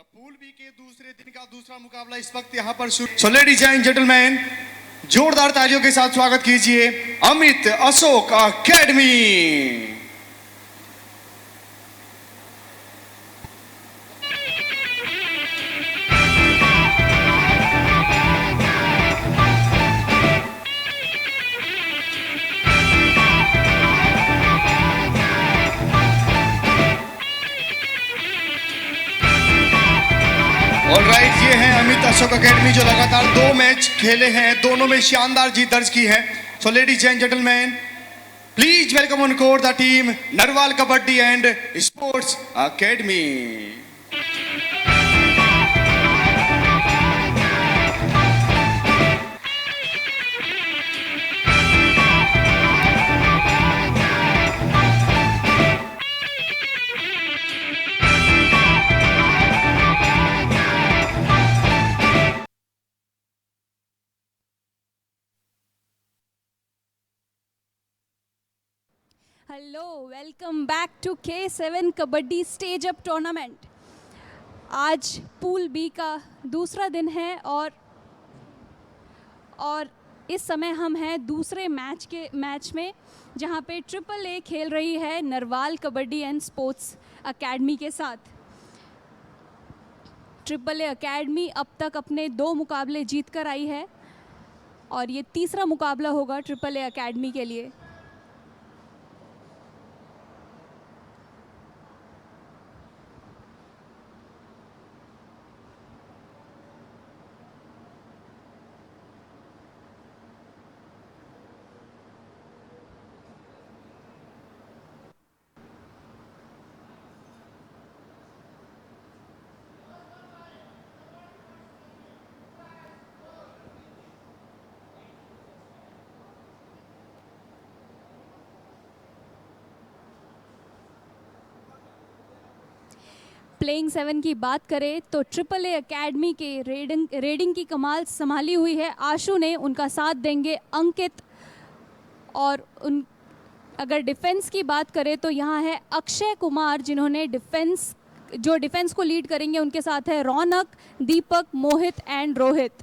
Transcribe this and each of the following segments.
Pool B के दूसरे दिन का दूसरा मुकाबला इस वक्त यहाँ पर शुरू। सो लेडीज एंड जेंटलमैन, जोरदार तालियों के साथ स्वागत कीजिए अमित अशोक अकेडमी। ऑलराइट, ये हैं अमित अशोक अकेडमी जो लगातार 2 मैच खेले हैं, दोनों में शानदार जीत दर्ज की है। So ladies and gentleman, please welcome on court the team Narwal kabaddi and sports academy. Hello, welcome back to K7 kabaddi stage up tournament. आज पूल बी का दूसरा दिन है और इस समय हम हैं दूसरे मैच में, जहां पे AAA खेल रही है Narwal kabaddi and sports academy के साथ। AAA अकेडमी अब तक अपने 2 मुकाबले जीत कर आई है और ये तीसरा मुकाबला होगा AAA अकेडमी के लिए। प्लेइंग 7 की बात करें तो AAA अकेडमी के रेडिंग की कमाल संभाली हुई है आशु ने। उनका साथ देंगे अंकित। और अगर डिफेंस की बात करें तो यहाँ है अक्षय कुमार, जिन्होंने डिफेंस को लीड करेंगे। उनके साथ है रौनक, दीपक, मोहित एंड रोहित।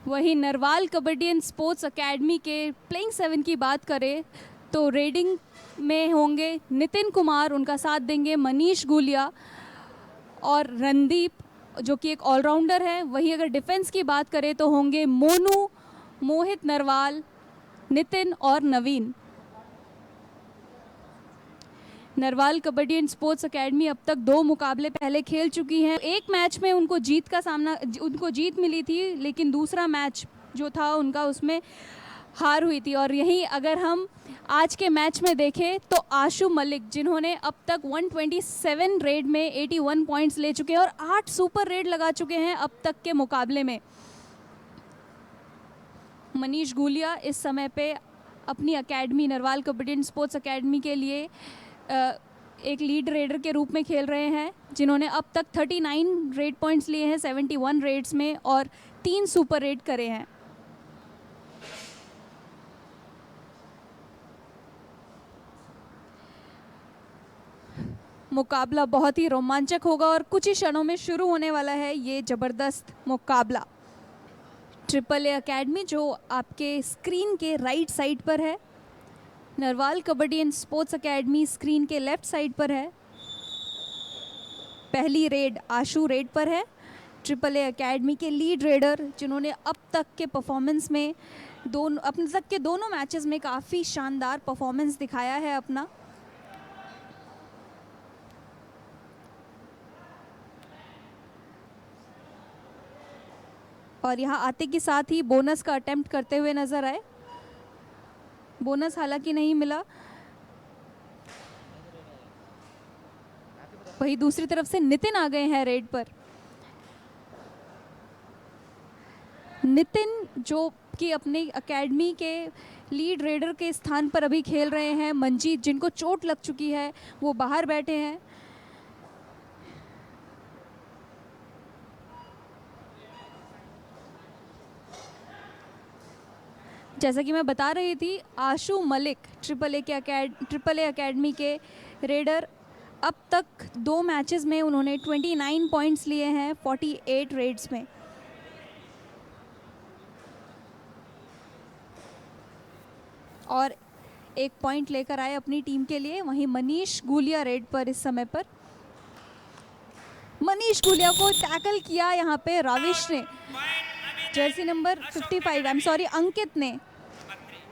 वहीं Narwal kabaddi and sports academy के प्लेइंग 7 की बात करें तो रेडिंग में होंगे नितिन कुमार, उनका साथ देंगे मनीष गुलिया और रणदीप, जो कि एक ऑलराउंडर है। वहीं अगर डिफेंस की बात करें तो होंगे मोनू, मोहित नरवाल, नितिन और Naveen. Narwal kabaddi and sports academy अब तक 2 मुकाबले पहले खेल चुकी हैं। एक मैच में उनको जीत मिली थी, लेकिन दूसरा मैच जो था उनका, उसमें हार हुई थी। और यहीं अगर हम आज के मैच में देखें तो आशु मलिक, जिन्होंने अब तक 127 रेड में 81 पॉइंट्स ले चुके हैं और 8 सुपर रेड लगा चुके हैं अब तक के मुकाबले में। मनीष गुलिया इस समय पे अपनी academy Narwal kabaddi and sports academy के लिए एक लीड रेडर के रूप में खेल रहे हैं, जिन्होंने अब तक 39 रेड पॉइंट्स लिए हैं 71 रेड्स में और 3 सुपर रेड करे हैं। मुकाबला बहुत ही रोमांचक होगा और कुछ ही क्षणों में शुरू होने वाला है ये ज़बरदस्त मुकाबला। AAA अकेडमी जो आपके स्क्रीन के राइट साइड पर है, Narwal kabaddi and sports academy screen के लेफ्ट साइड पर है। पहली रेड आशु रेड पर है, AAA अकेडमी के लीड रेडर, जिन्होंने अब तक के परफॉर्मेंस में अपने तक के दोनों मैचेस में काफ़ी शानदार परफॉर्मेंस दिखाया है अपना। और यहाँ आते के साथ ही बोनस का अटेम्प्ट करते हुए नजर आए। बोनस हालांकि नहीं मिला। वही दूसरी तरफ से नितिन आ गए हैं रेड पर। नितिन जो कि अपने अकेडमी के लीड रेडर के स्थान पर अभी खेल रहे हैं। मंजीत, जिनको चोट लग चुकी है, वो बाहर बैठे हैं। जैसा कि मैं बता रही थी, आशु मलिक AAA अकेडमी के रेडर अब तक 2 मैचेस में उन्होंने 29 पॉइंट्स लिए हैं 48 रेड्स में। और 1 पॉइंट लेकर आए अपनी टीम के लिए। वहीं मनीष गुलिया रेड पर इस समय पर। मनीष गुलिया को टैकल किया यहाँ पे राविश ने, जर्सी नंबर 55 अंकित ने।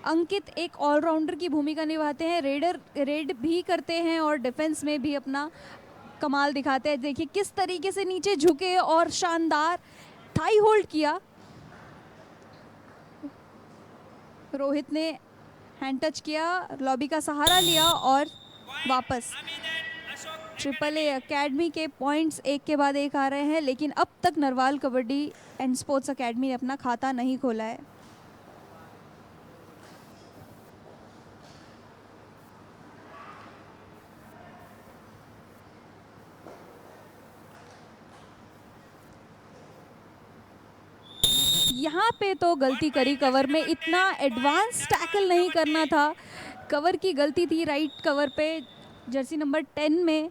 अंकित एक ऑलराउंडर की भूमिका निभाते हैं, रेड भी करते हैं और डिफेंस में भी अपना कमाल दिखाते हैं। देखिए किस तरीके से नीचे झुके और शानदार थाई होल्ड किया। रोहित ने हैंड टच किया, लॉबी का सहारा लिया और वापस। ट्रिपल ए अकेडमी के पॉइंट्स एक के बाद एक आ रहे हैं, लेकिन अब तक Narwal kabaddi and sports academy ने अपना खाता नहीं खोला है। यहाँ पे तो गलती करी कवर में, इतना एडवांस टैकल नहीं करना था। कवर की गलती थी राइट कवर पे। जर्सी नंबर 10 में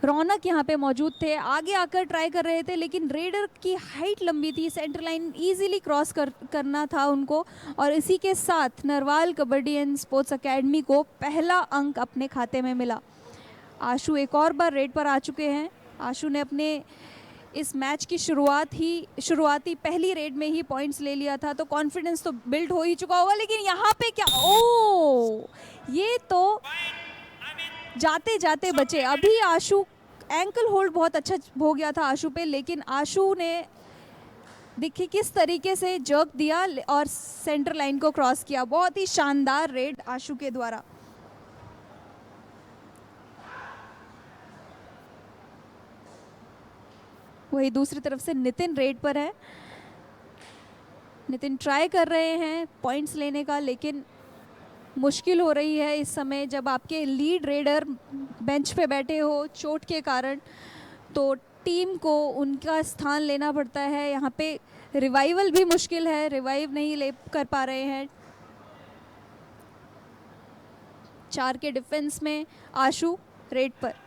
रौनक यहाँ पे मौजूद थे, आगे आकर ट्राई कर रहे थे, लेकिन रेडर की हाइट लंबी थी, सेंटर लाइन इजीली क्रॉस करना था उनको। और इसी के साथ Narwal kabaddi and sports academy को पहला अंक अपने खाते में मिला। आशु एक और बार रेड पर आ चुके हैं। आशु ने अपने इस मैच की शुरुआती पहली रेड में ही पॉइंट्स ले लिया था, तो कॉन्फिडेंस तो बिल्ड हो ही चुका होगा। लेकिन यहाँ पे क्या, ये तो जाते जाते बचे। अभी आशु एंकल होल्ड बहुत अच्छा हो गया था आशु पे, लेकिन आशु ने देखिए किस तरीके से जर्क दिया और सेंटर लाइन को क्रॉस किया। बहुत ही शानदार रेड आशु के द्वारा। वही दूसरी तरफ से नितिन रेड पर है। नितिन ट्राई कर रहे हैं पॉइंट्स लेने का, लेकिन मुश्किल हो रही है इस समय जब आपके लीड रेडर बेंच पे बैठे हो चोट के कारण, तो टीम को उनका स्थान लेना पड़ता है। यहाँ पे रिवाइवल भी मुश्किल है, रिवाइव नहीं ले कर पा रहे हैं। 4 के डिफेंस में आशु रेड पर।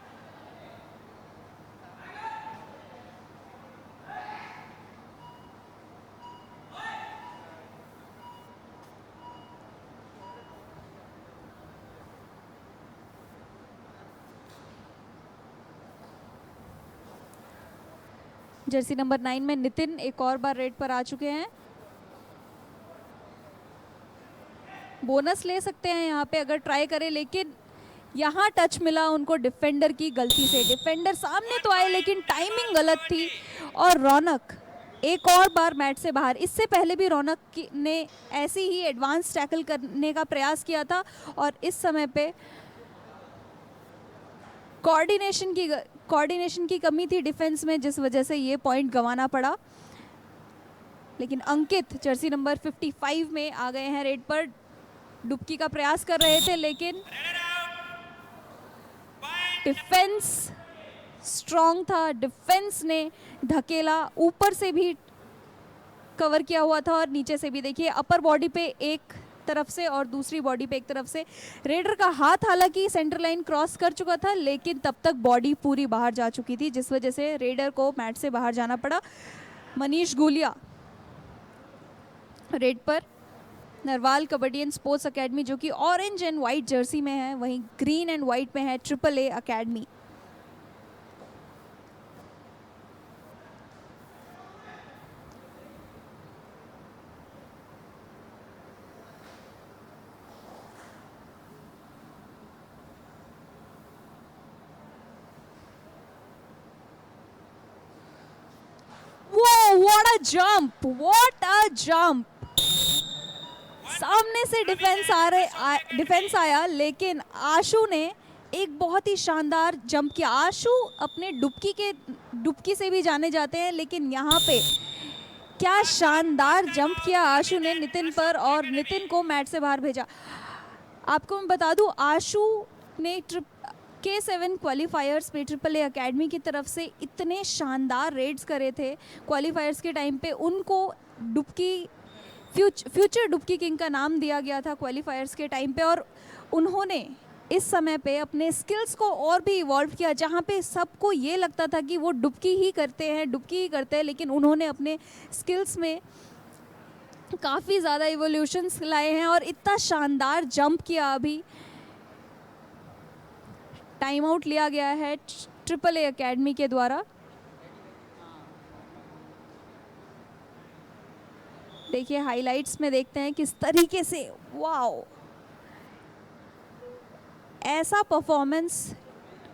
जर्सी नंबर 9 में नितिन एक और बार रेड पर आ चुके हैं। बोनस ले सकते हैं यहाँ पे अगर ट्राई करें, लेकिन यहाँ टच मिला उनको डिफेंडर की गलती से। डिफेंडर सामने तो आए लेकिन टाइमिंग गलत थी और रौनक एक और बार मैच से बाहर। इससे पहले भी रौनक ने ऐसे ही एडवांस टैकल करने का प्रयास किया था और इस समय पे कोऑर्डिनेशन की कमी थी डिफेंस में, जिस वजह से ये पॉइंट गंवाना पड़ा। लेकिन अंकित जर्सी नंबर 55 में आ गए हैं रेड पर। डुबकी का प्रयास कर रहे थे, लेकिन डिफेंस स्ट्रॉन्ग था। डिफेंस ने धकेला, ऊपर से भी कवर किया हुआ था और नीचे से भी। देखिए अपर बॉडी पे एक तरफ से और दूसरी बॉडी पे एक तरफ से। रेडर का हाथ हालांकि सेंटर लाइन क्रॉस कर चुका था, लेकिन तब तक बॉडी पूरी बाहर जा चुकी थी, जिस वजह से रेडर को मैच से बाहर जाना पड़ा। मनीष गुलिया रेड पर। Narwal kabaddi and sports academy जो कि ऑरेंज एंड वाइट जर्सी में है, वहीं ग्रीन एंड वाइट में है triple A academy. What a jump! सामने से डिफेंस आया, लेकिन आशु ने एक बहुत ही शानदार जंप किया। आशु अपने डुबकी से भी जाने जाते हैं, लेकिन यहाँ पे क्या शानदार जंप किया आशु ने नितिन पर और नितिन को मैच से बाहर भेजा। आपको मैं बता दूं, आशु ने K7 क्वालिफायर्स पे ट्रिपल ए अकेडमी की तरफ से इतने शानदार रेड्स करे थे क्वालिफायर्स के टाइम पे। उनको फ्यूचर डुबकी किंग का नाम दिया गया था क्वालिफायर्स के टाइम पे, और उन्होंने इस समय पे अपने स्किल्स को और भी इवॉल्व किया, जहाँ पे सबको ये लगता था कि वो डुबकी ही करते हैं, लेकिन उन्होंने अपने स्किल्स में काफ़ी ज़्यादा इवोल्यूशंस लाए हैं और इतना शानदार जंप किया। अभी टाइम आउट लिया गया है ट्रिपल ए एकेडमी के द्वारा। देखिए हाइलाइट्स में देखते हैं किस तरीके से, वाओ, ऐसा परफॉर्मेंस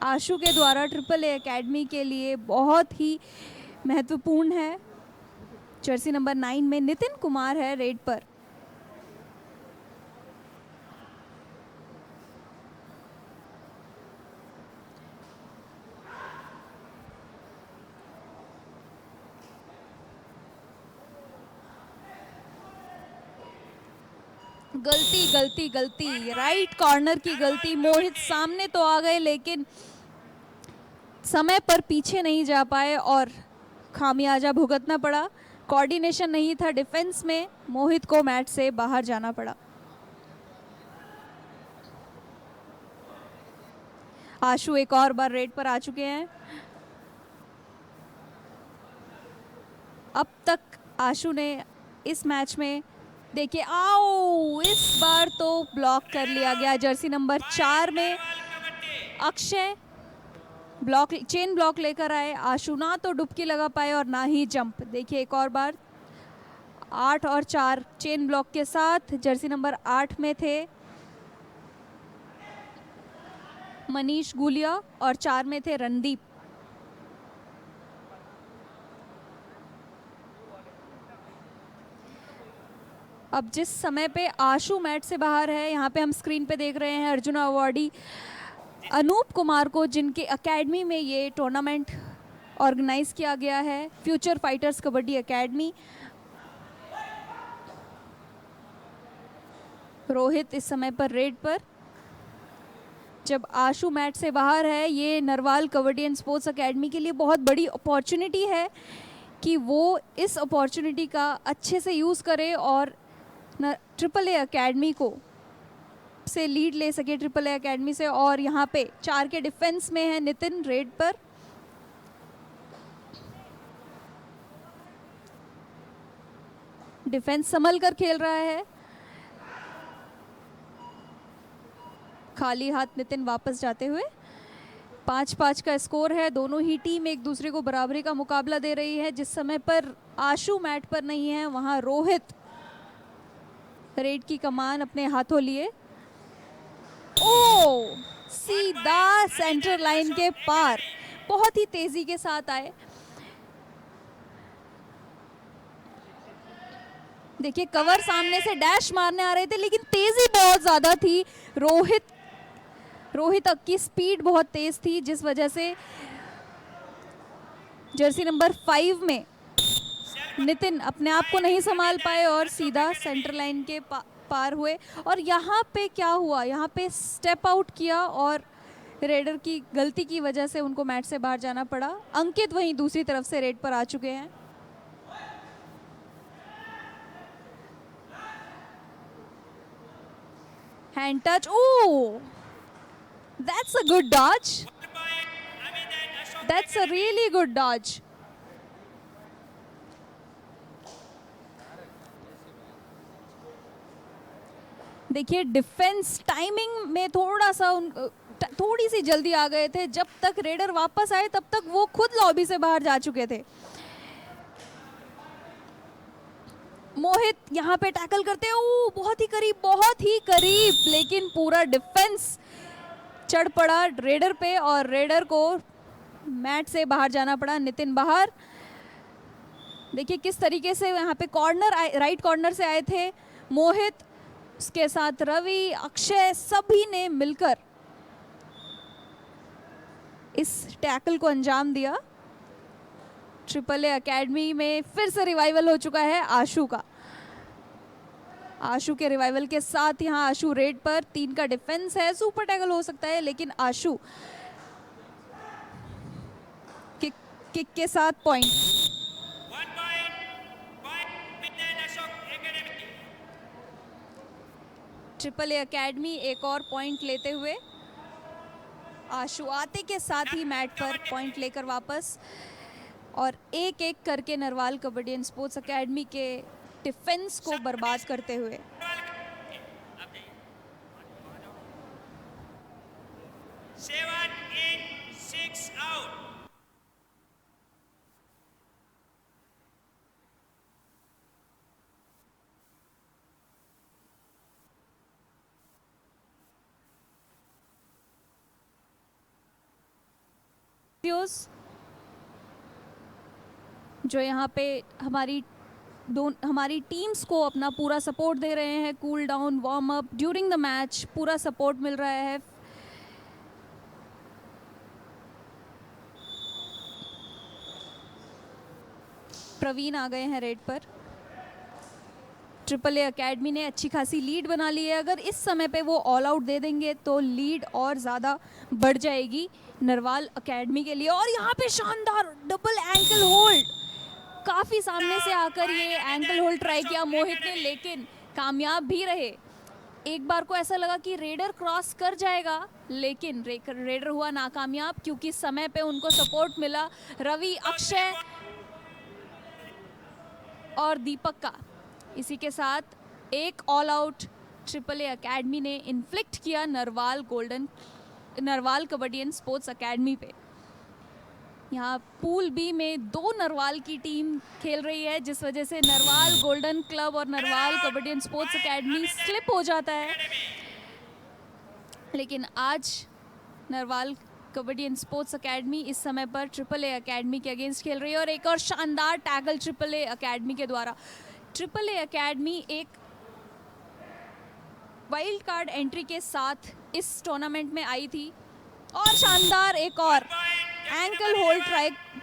आशु के द्वारा ट्रिपल ए एकेडमी के लिए बहुत ही महत्वपूर्ण है। जर्सी नंबर 9 में नितिन कुमार है रेड पर। गलती राइट कॉर्नर की गलती। मोहित सामने तो आ गए लेकिन समय पर पीछे नहीं जा पाए और खामियाजा भुगतना पड़ा। कोऑर्डिनेशन नहीं था डिफेंस में, मोहित को मैच से बाहर जाना पड़ा। आशु एक और बार रेड पर आ चुके हैं। अब तक आशु ने इस मैच में, देखिए आओ, इस बार तो ब्लॉक कर लिया गया। जर्सी नंबर 4 में अक्षय ब्लॉक, चेन ब्लॉक लेकर आए। आशु ना तो डुबकी लगा पाए और ना ही जंप। देखिए एक और बार 8 और 4 चेन ब्लॉक के साथ जर्सी नंबर 8 में थे मनीष गुलिया और 4 में थे रणदीप। अब जिस समय पे आशु मैच से बाहर है, यहाँ पे हम स्क्रीन पे देख रहे हैं अर्जुन अवार्डी अनूप कुमार को, जिनके एकेडमी में ये टूर्नामेंट ऑर्गेनाइज किया गया है, future fighters kabaddi academy. Rohit इस समय पर रेड पर। जब आशु मैच से बाहर है, ये Narwal kabaddi and sports academy के लिए बहुत बड़ी अपॉर्चुनिटी है कि वो इस अपॉर्चुनिटी का अच्छे से यूज़ करे और ट्रिपल ए एकेडमी को से लीड ले सके ट्रिपल ए एकेडमी से। और यहाँ पे 4 के डिफेंस में है नितिन रेड पर। डिफेंस संभल कर खेल रहा है। खाली हाथ नितिन वापस जाते हुए। 5-5 का स्कोर है। दोनों ही टीम एक दूसरे को बराबरी का मुकाबला दे रही है। जिस समय पर आशु मैट पर नहीं है, वहां रोहित रेड की कमान अपने हाथों लिए। ओ, सीधा सेंटर लाइन के पार, बहुत ही तेजी के साथ आए। देखिए कवर सामने से डैश मारने आ रहे थे, लेकिन तेजी बहुत ज्यादा थी। रोहित की स्पीड बहुत तेज थी, जिस वजह से जर्सी नंबर 5 में नितिन अपने आप को नहीं संभाल पाए और सीधा सेंटर लाइन के पार हुए। और यहाँ पे क्या हुआ, यहाँ पे स्टेप आउट किया और रेडर की गलती की वजह से उनको मैच से बाहर जाना पड़ा। अंकित वहीं दूसरी तरफ से रेड पर आ चुके हैं। Hand touch, oh, that's a good dodge. That's a really good dodge. देखिए डिफेंस टाइमिंग में थोड़ा सा थोड़ी सी जल्दी आ गए थे। जब तक रेडर वापस आए तब तक वो खुद लॉबी से बाहर जा चुके थे। मोहित यहाँ पे टैकल करते हैं, ओ बहुत ही करीब, लेकिन पूरा डिफेंस चढ़ पड़ा रेडर पे और रेडर को मैच से बाहर जाना पड़ा। नितिन बाहर। देखिए किस तरीके से यहाँ पे कॉर्नर, राइट कॉर्नर से आए थे मोहित, उसके साथ रवि, अक्षय, सभी ने मिलकर इस टैकल को अंजाम दिया। ट्रिपल ए एकेडमी में फिर से रिवाइवल हो चुका है आशु का। आशु के रिवाइवल के साथ यहाँ आशु रेड पर। 3 का डिफेंस है, सुपर टैकल हो सकता है, लेकिन आशु किक के साथ पॉइंट। ट्रिपल ए एकेडमी एक और पॉइंट लेते हुए आशु आते के साथ ही मैट पर पॉइंट लेकर वापस, और एक एक करके Narwal kabaddi and sports academy के डिफेंस को बर्बाद करते हुए 7-8-6 out. जो यहाँ पे हमारी टीम्स को अपना पूरा सपोर्ट दे रहे हैं, cool down, warm up, during the match पूरा सपोर्ट मिल रहा है। प्रवीण आ गए हैं रेड पर। ट्रिपल ए अकेडमी ने अच्छी खासी लीड बना ली है। अगर इस समय पे वो ऑल आउट दे देंगे तो लीड और ज़्यादा बढ़ जाएगी नरवाल अकेडमी के लिए। और यहाँ पे शानदार डबल एंकल होल्ड, काफ़ी सामने से आकर ये एंकल होल्ड ट्राई किया मोहित ने, लेकिन कामयाब भी रहे। एक बार को ऐसा लगा कि रेडर क्रॉस कर जाएगा, लेकिन रेडर हुआ नाकामयाब क्योंकि समय पे उनको सपोर्ट मिला रवि, अक्षय और दीपक का। इसी के साथ एक all out triple A academy ने इन्फ्लिक्ट किया Narwal kabaddi and sports academy पे। यहाँ पूल बी में 2 नरवाल की टीम खेल रही है, जिस वजह से नरवाल गोल्डन क्लब और Narwal kabaddi and sports academy slip हो जाता है। लेकिन आज Narwal kabaddi and sports academy इस समय पर ट्रिपल ए अकेडमी के अगेंस्ट खेल रही है। और एक और शानदार टैकल ट्रिपल ए अकेडमी के द्वारा। ट्रिपल ए अकेडमी एक वाइल्ड कार्ड एंट्री के साथ इस टूर्नामेंट में आई थी, और शानदार एक और एंकल होल्ड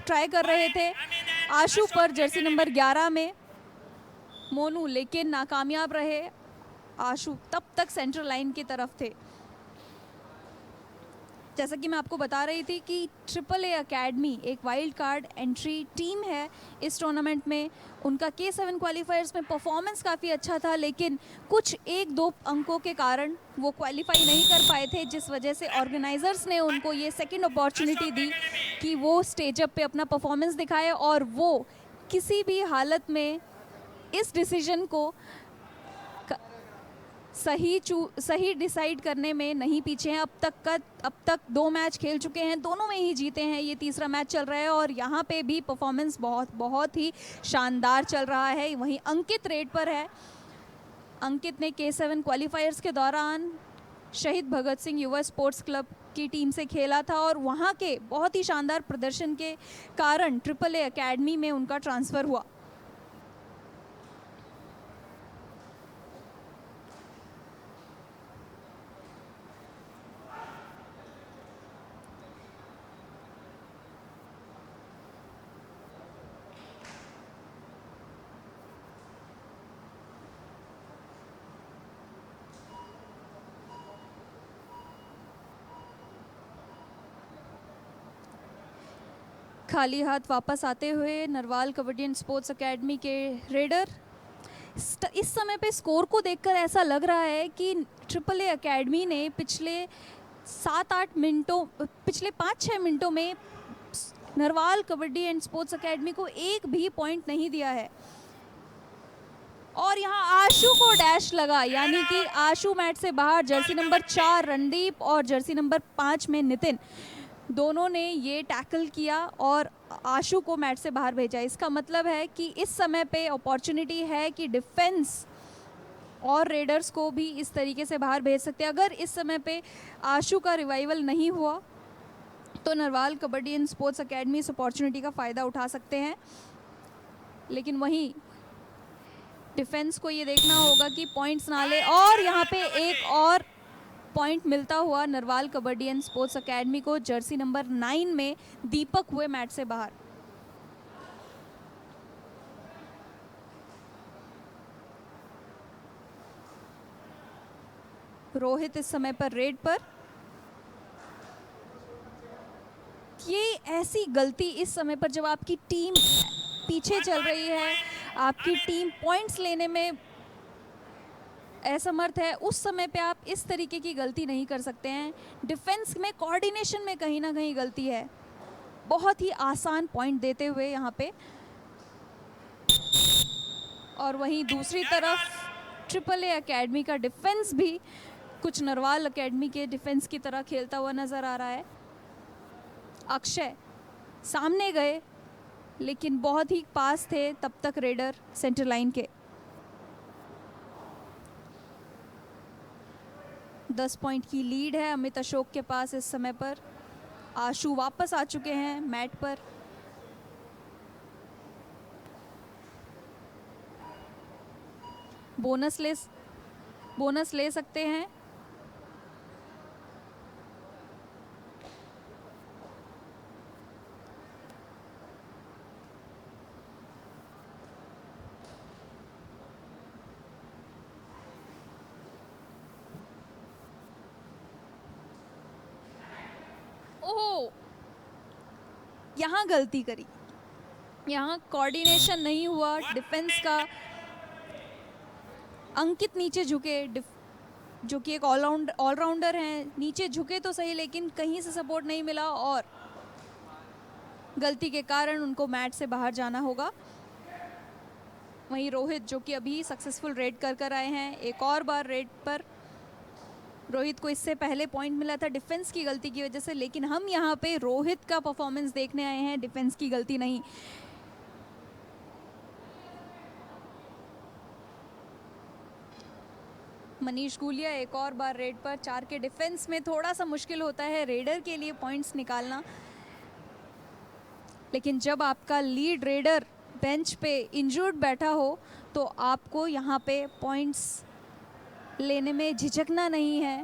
ट्राई कर रहे थे आशु पर जर्सी नंबर 11 में मोनू, लेकिन नाकामयाब रहे। आशु तब तक सेंट्रल लाइन की तरफ थे। जैसा कि मैं आपको बता रही थी कि ट्रिपल ए अकेडमी एक वाइल्ड कार्ड एंट्री टीम है इस टूर्नामेंट में। उनका K7 क्वालिफायर्स में परफॉर्मेंस काफ़ी अच्छा था, लेकिन कुछ 1-2 अंकों के कारण वो क्वालिफाई नहीं कर पाए थे, जिस वजह से ऑर्गेनाइजर्स ने उनको ये सेकंड अपॉर्चुनिटी दी कि वो स्टेज अप पे अपना परफॉर्मेंस दिखाए। और वो किसी भी हालत में इस डिसीजन को सही डिसाइड करने में नहीं पीछे हैं। अब तक 2 मैच खेल चुके हैं, दोनों में ही जीते हैं। ये तीसरा मैच चल रहा है और यहाँ पे भी परफॉर्मेंस बहुत ही शानदार चल रहा है। वहीं अंकित रेड पर है। अंकित ने K7 क्वालिफायर्स के दौरान शहीद भगत सिंह युवा स्पोर्ट्स क्लब की टीम से खेला था, और वहाँ के बहुत ही शानदार प्रदर्शन के कारण ट्रिपल ए अकेडमी में उनका ट्रांसफ़र हुआ। खाली हाथ वापस आते हुए Narwal kabaddi and sports academy के रेडर। इस समय पे स्कोर को देखकर ऐसा लग रहा है कि ट्रिपल ए अकेडमी ने पिछले 5-6 मिनटों में Narwal kabaddi and sports academy को एक भी पॉइंट नहीं दिया है। और यहाँ आशु को डैश लगा, यानी कि आशु मैच से बाहर। जर्सी नंबर 4 रणदीप और जर्सी नंबर 5 में नितिन, दोनों ने ये टैकल किया और आशु को मैच से बाहर भेजा। इसका मतलब है कि इस समय पे अपॉर्चुनिटी है कि डिफेंस और रेडर्स को भी इस तरीके से बाहर भेज सकते हैं। अगर इस समय पे आशु का रिवाइवल नहीं हुआ तो Narwal kabaddi and sports academy इस अपॉर्चुनिटी का फ़ायदा उठा सकते हैं। लेकिन वहीं डिफेंस को ये देखना होगा कि पॉइंट्स ना ले। और यहाँ पे एक और पॉइंट मिलता हुआ Narwal kabaddi and sports academy को। जर्सी नंबर 9 में दीपक हुए मैच से बाहर। रोहित इस समय पर रेड पर। ये ऐसी गलती इस समय पर, जब आपकी टीम पीछे चल रही है, आपकी टीम पॉइंट्स लेने में असमर्थ है, उस समय पे आप इस तरीके की गलती नहीं कर सकते हैं। डिफेंस में कोऑर्डिनेशन में कहीं ना कहीं गलती है। बहुत ही आसान पॉइंट देते हुए यहाँ पे। और वहीं दूसरी तरफ ट्रिपल ए एकेडमी का डिफेंस भी कुछ नरवाल एकेडमी के डिफेंस की तरह खेलता हुआ नज़र आ रहा है। अक्षय सामने गए लेकिन बहुत ही पास थे तब तक रेडर सेंटर लाइन के। 10 पॉइंट की लीड है अमित अशोक के पास इस समय पर। आशु वापस आ चुके हैं मैट पर। बोनस ले सकते हैं। ओह, यहाँ गलती करी, यहाँ कोऑर्डिनेशन नहीं हुआ डिफेंस का। अंकित नीचे झुके, जो कि एक ऑलराउंडर हैं, नीचे झुके तो सही लेकिन कहीं से सपोर्ट नहीं मिला और गलती के कारण उनको मैच से बाहर जाना होगा। वहीं रोहित जो कि अभी सक्सेसफुल रेड कर आए हैं, एक और बार रेड पर। रोहित को इससे पहले पॉइंट मिला था डिफेंस की गलती की वजह से, लेकिन हम यहाँ पे रोहित का परफॉर्मेंस देखने आए हैं, डिफेंस की गलती नहीं। मनीष गुलिया एक और बार रेड पर। 4 के डिफेंस में थोड़ा सा मुश्किल होता है रेडर के लिए पॉइंट्स निकालना, लेकिन जब आपका लीड रेडर बेंच पे इंजर्ड बैठा हो तो आपको यहाँ पे पॉइंट्स लेने में झिझकना नहीं है।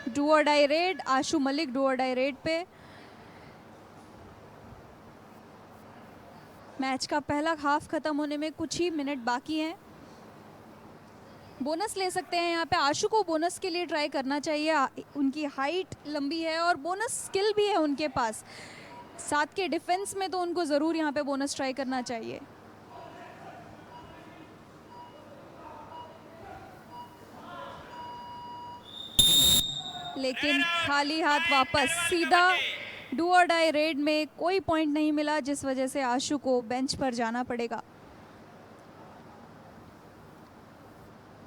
Do or die raid, Ashu Malik do or die raid पे। मैच का पहला हाफ खत्म होने में कुछ ही मिनट बाकी हैं। बोनस ले सकते हैं यहाँ पे। आशु को बोनस के लिए ट्राई करना चाहिए, उनकी हाइट लंबी है और बोनस स्किल भी है उनके पास। 7 के डिफेंस में तो उनको ज़रूर यहाँ पे बोनस ट्राई करना चाहिए। लेकिन खाली हाथ वापस, सीधा डू और डाई रेड में कोई पॉइंट नहीं मिला, जिस वजह से आशु को बेंच पर जाना पड़ेगा।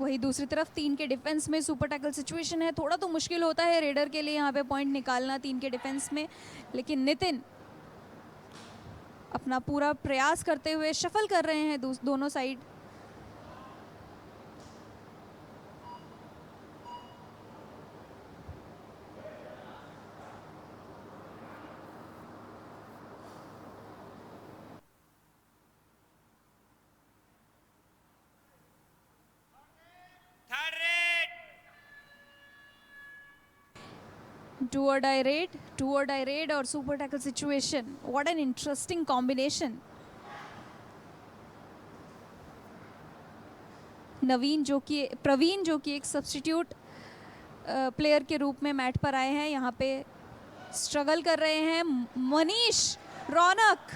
वही दूसरी तरफ 3 के डिफेंस में सुपर टैकल सिचुएशन है। थोड़ा तो मुश्किल होता है रेडर के लिए यहाँ पे पॉइंट निकालना 3 के डिफेंस में, लेकिन नितिन अपना पूरा प्रयास करते हुए शफल कर रहे हैं दोनों side. Third red. Do or die raid और super tackle situation, what an interesting combination. Praveen जो कि एक सब्स्टिट्यूट प्लेयर के रूप में मैट पर आए हैं, यहाँ पे स्ट्रगल कर रहे हैं। मनीष, रौनक,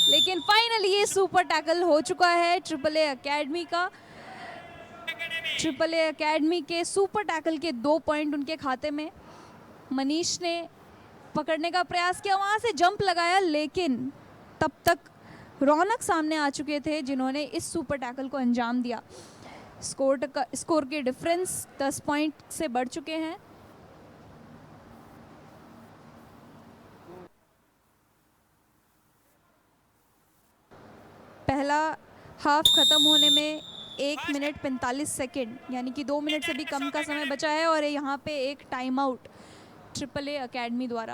लेकिन फाइनली ये सुपर टैकल हो चुका है ट्रिपल ए एकेडमी का। ट्रिपल ए एकेडमी के सुपर टैकल के 2 पॉइंट उनके खाते में। मनीष ने पकड़ने का प्रयास किया, वहाँ से जंप लगाया, लेकिन तब तक रौनक सामने आ चुके थे जिन्होंने इस सुपर टैकल को अंजाम दिया। स्कोर के डिफरेंस 10 पॉइंट से बढ़ चुके हैं। पहला हाफ खत्म होने में 1 मिनट 45 सेकेंड, यानी कि 2 मिनट से भी कम का समय बचा है और यहाँ पे एक time out triple A academy द्वारा।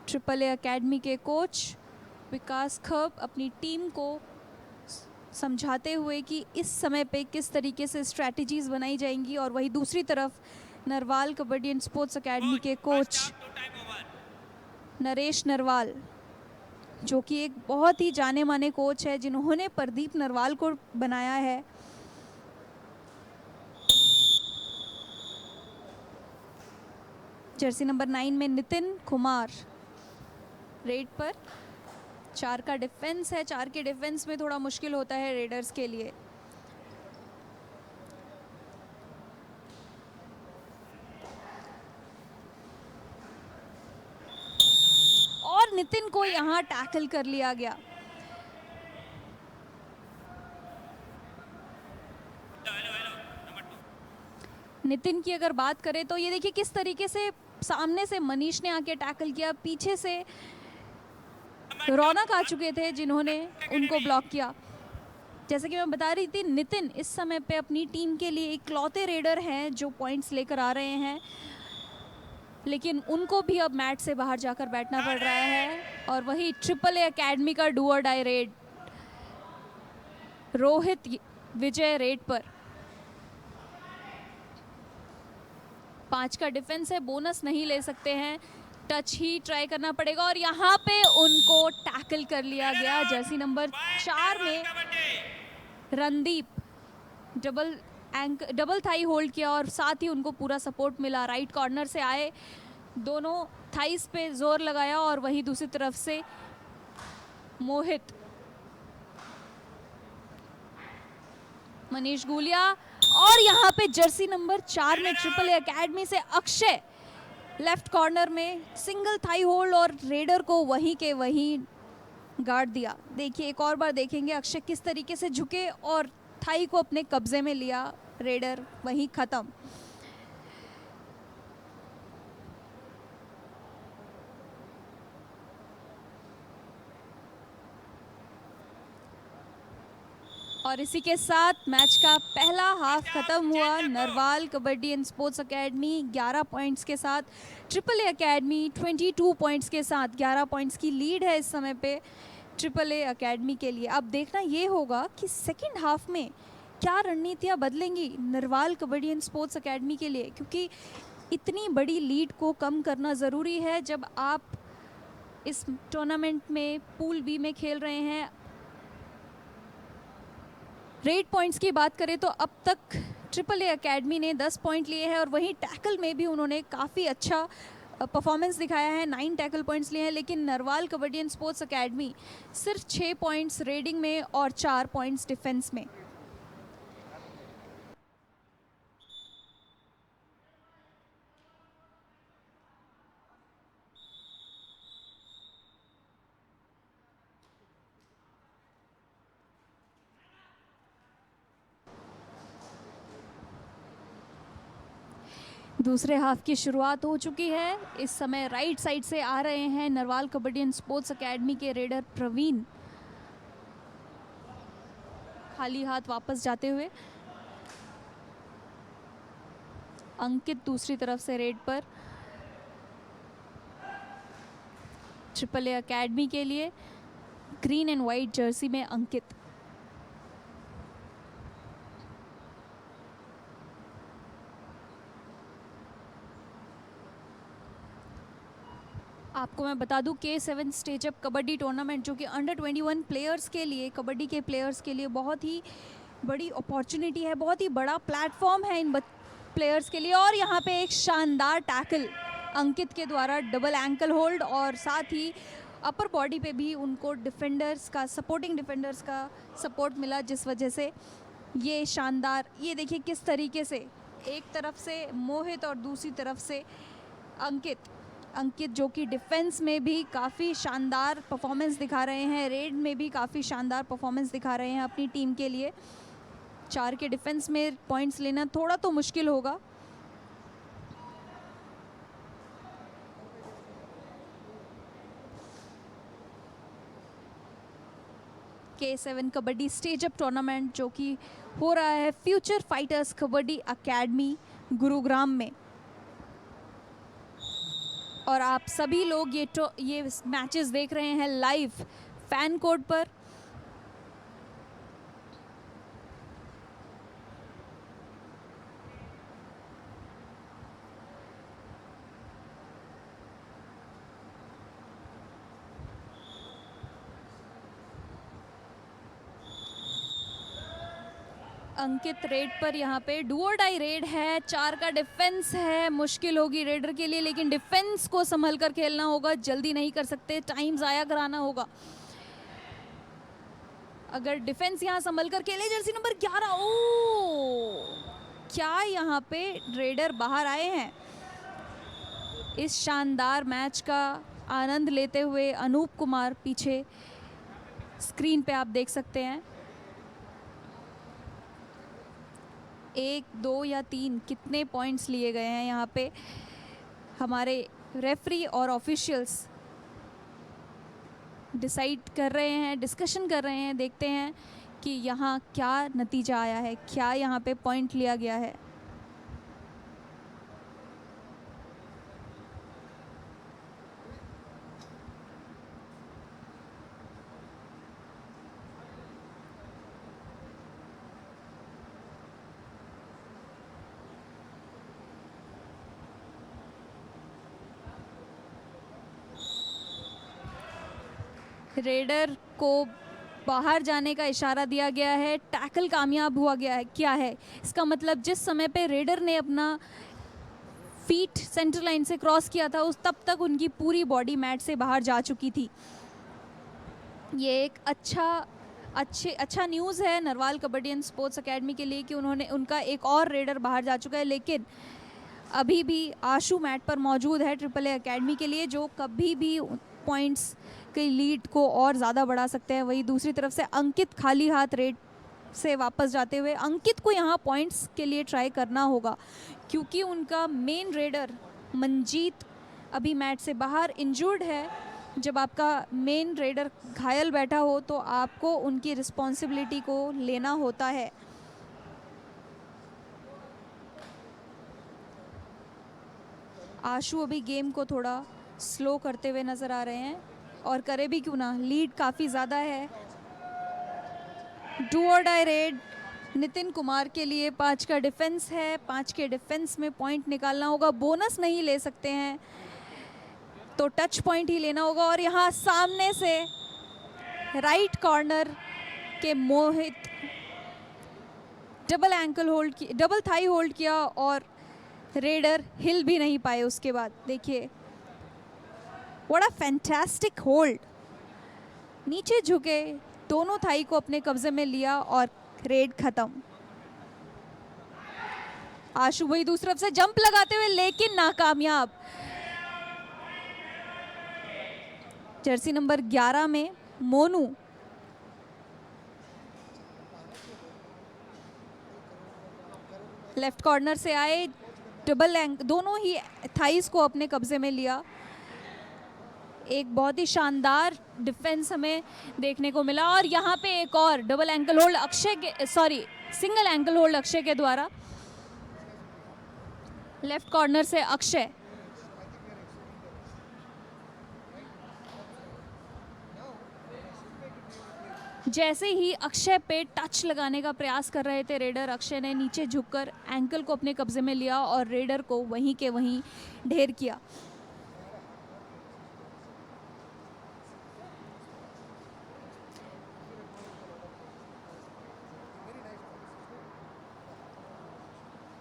ट्रिपल ए एकेडमी के कोच विकास खब अपनी टीम को समझाते हुए कि इस समय पे किस तरीके से स्ट्रैटेजीज बनाई जाएंगी, और वही दूसरी तरफ Narwal kabaddi and sports academy के कोच नरेश नरवाल, जो कि एक बहुत ही जाने माने कोच है, जिन्होंने प्रदीप नरवाल को बनाया है। जर्सी नंबर 9 में नितिन कुमार रेड पर 4 का डिफेंस है। 4 के डिफेंस में थोड़ा मुश्किल होता है रेडर्स के लिए। और नितिन को यहाँ टैकल कर लिया गया। नितिन की अगर बात करें तो ये देखिए किस तरीके से सामने से मनीष ने आके टैकल किया, पीछे से रौनक आ चुके थे जिन्होंने उनको ब्लॉक किया। जैसे कि मैं बता रही थी, नितिन इस समय पे अपनी टीम के लिए इकलौते रेडर हैं जो पॉइंट्स लेकर आ रहे हैं, लेकिन उनको भी अब मैच से बाहर जाकर बैठना पड़ रहा है। और वही ट्रिपल ए अकेडमी का do or die red, Rohit Vijay red पर 5 का डिफेंस है, बोनस नहीं ले सकते हैं, टच ही ट्राई करना पड़ेगा। और यहाँ पे उनको टैकल कर लिया गया। जर्सी नंबर 4 में रणदीप डबल थाई होल्ड किया और साथ ही उनको पूरा सपोर्ट मिला। राइट कॉर्नर से आए, दोनों थाइस पे जोर लगाया और वहीं दूसरी तरफ से मोहित, मनीष गुलिया और यहाँ पे जर्सी नंबर 4 में ट्रिपल ए अकेडमी से अक्षय लेफ्ट कॉर्नर में सिंगल थाई होल्ड और रेडर को वहीं के वहीं गार्ड दिया। देखिए एक और बार देखेंगे अक्षय किस तरीके से झुके और थाई को अपने कब्जे में लिया। रेडर वहीं खत्म। और इसी के साथ मैच का पहला हाफ खत्म हुआ। Narwal kabaddi and sports academy 11 points के साथ, ट्रिपल ए अकेडमी 22 पॉइंट्स के साथ 11 पॉइंट्स की लीड है इस समय पे ट्रिपल ए अकेडमी के लिए। अब देखना ये होगा कि सेकंड हाफ में क्या रणनीतियाँ बदलेंगी Narwal kabaddi and sports academy के लिए, क्योंकि इतनी बड़ी लीड को कम करना ज़रूरी है जब आप इस टूर्नामेंट में पूल बी में खेल रहे हैं। रेड पॉइंट्स की बात करें तो अब तक ट्रिपल ए अकेडमी ने 10 पॉइंट लिए हैं और वहीं टैकल में भी उन्होंने काफ़ी अच्छा परफॉर्मेंस दिखाया है। 9 टैकल पॉइंट्स लिए हैं, लेकिन Narwal kabaddi and sports academy सिर्फ 6 पॉइंट्स रेडिंग में और 4 पॉइंट्स डिफेंस में। दूसरे हाफ की शुरुआत हो चुकी है। इस समय राइट साइड से आ रहे हैं Narwal kabaddi and sports academy के रेडर प्रवीण, खाली हाथ वापस जाते हुए। अंकित दूसरी तरफ से रेड पर ट्रिपल ए अकेडमी के लिए ग्रीन एंड वाइट जर्सी में अंकित। आपको मैं बता दूं K7 stage up kabaddi tournament जो कि अंडर 21 प्लेयर्स के लिए, कबड्डी के प्लेयर्स के लिए बहुत ही बड़ी अपॉर्चुनिटी है, बहुत ही बड़ा प्लेटफॉर्म है इन प्लेयर्स के लिए। और यहाँ पे एक शानदार टैकल अंकित के द्वारा, डबल एंकल होल्ड और साथ ही अपर बॉडी पे भी उनको डिफेंडर्स का, सपोर्टिंग डिफेंडर्स का सपोर्ट मिला, जिस वजह से ये शानदार, ये देखिए किस तरीके से एक तरफ से मोहित और दूसरी तरफ से अंकित जो कि डिफेंस में भी काफ़ी शानदार परफॉर्मेंस दिखा रहे हैं, रेड में भी काफ़ी शानदार परफॉर्मेंस दिखा रहे हैं अपनी टीम के लिए। 4 के डिफेंस में पॉइंट्स लेना थोड़ा तो मुश्किल होगा। K7 kabaddi stage up tournament जो कि हो रहा है future fighters kabaddi academy Gurugram में। और आप सभी लोग ये मैचेस देख रहे हैं लाइव फैन कोड पर। अंकित रेड पर यहाँ पे डू और डाई रेड है, 4 का डिफेंस है, मुश्किल होगी रेडर के लिए, लेकिन डिफेंस को संभल कर खेलना होगा, जल्दी नहीं कर सकते, टाइम ज़ाया कराना होगा। अगर डिफेंस यहाँ संभल कर खेले, जर्सी नंबर 11, ओ क्या यहाँ पे रेडर बाहर आए हैं। इस शानदार मैच का आनंद लेते हुए अनूप कुमार पीछे स्क्रीन पे आप देख सकते हैं। 1, 2 या 3 कितने पॉइंट्स लिए गए हैं यहाँ पे, हमारे रेफरी और ऑफिशियल्स डिसाइड कर रहे हैं, डिस्कशन कर रहे हैं। देखते हैं कि यहाँ क्या नतीजा आया है, क्या यहाँ पे पॉइंट लिया गया है। रेडर को बाहर जाने का इशारा दिया गया है, टैकल कामयाब हुआ गया है। क्या है इसका मतलब? जिस समय पे रेडर ने अपना फीट सेंटर लाइन से क्रॉस किया था, उस तब तक उनकी पूरी बॉडी मैट से बाहर जा चुकी थी। ये एक अच्छा न्यूज़ है Narwal kabaddi and sports academy के लिए कि उनका एक और रेडर बाहर जा चुका है, लेकिन अभी भी आशु मैट पर मौजूद है AAA एकेडमी के लिए, जो कभी भी पॉइंट्स की लीड को और ज़्यादा बढ़ा सकते हैं। वही दूसरी तरफ से अंकित खाली हाथ रेड से वापस जाते हुए, अंकित को यहाँ पॉइंट्स के लिए ट्राई करना होगा, क्योंकि उनका मेन रेडर मंजीत अभी मैच से बाहर इंजर्ड है। जब आपका मेन रेडर घायल बैठा हो तो आपको उनकी रिस्पॉन्सिबिलिटी को लेना होता है। आशु अभी गेम को थोड़ा स्लो करते हुए नज़र आ रहे हैं, और करे भी क्यों ना, लीड काफ़ी ज़्यादा है। Do or die red Nitin Kumar के लिए 5 का डिफेंस है, 5 के डिफेंस में पॉइंट निकालना होगा, बोनस नहीं ले सकते हैं तो टच पॉइंट ही लेना होगा। और यहाँ सामने से राइट कॉर्नर के मोहित डबल थाई होल्ड किया और रेडर हिल भी नहीं पाए। उसके बाद देखिए, व्हाट अ फैंटास्टिक होल्ड, नीचे झुके, दोनों थाई को अपने कब्जे में लिया और रेड खत्म। आशु भाई दूसरी तरफ से जंप लगाते हुए, लेकिन नाकामयाब। जर्सी नंबर 11 में मोनू लेफ्ट कॉर्नर से आए, दोनों ही थाइस को अपने कब्जे में लिया। एक बहुत ही शानदार डिफेंस हमें देखने को मिला, और यहाँ पे एक और double ankle hold single ankle hold Akshay के द्वारा। लेफ्ट कॉर्नर से अक्षय, जैसे ही अक्षय पे टच लगाने का प्रयास कर रहे थे रेडर, अक्षय ने नीचे झुककर एंकल को अपने कब्जे में लिया और रेडर को वहीं के वहीं ढेर किया।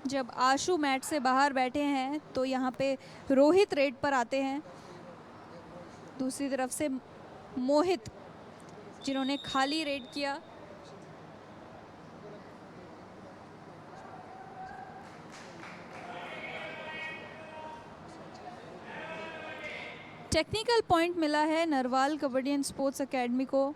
जब आशु मैट से बाहर बैठे हैं तो यहाँ पे रोहित रेड पर आते हैं, दूसरी तरफ से मोहित जिन्होंने खाली रेड किया। टेक्निकल पॉइंट मिला है Narwal kabaddi and sports academy को।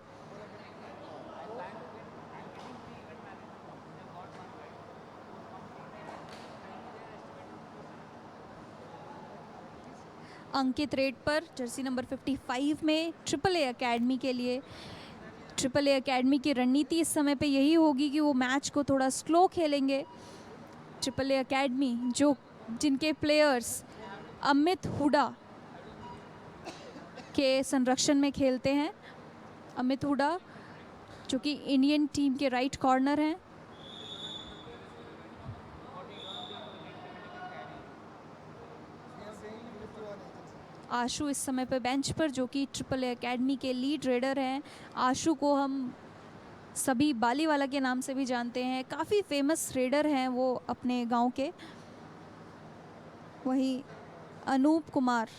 अंकित रेड पर जर्सी नंबर 55 में AAA एकेडमी के लिए। AAA एकेडमी की रणनीति इस समय पे यही होगी कि वो मैच को थोड़ा स्लो खेलेंगे। AAA एकेडमी जिनके प्लेयर्स अमित हुडा के संरक्षण में खेलते हैं। अमित हुडा जो कि इंडियन टीम के राइट कॉर्नर हैं। आशु इस समय पे बेंच पर, जो कि AAA एकेडमी के लीड रेडर हैं। आशु को हम सभी बालीवाला के नाम से भी जानते हैं। काफ़ी फेमस रेडर हैं वो अपने गांव के। वहीं अनूप कुमार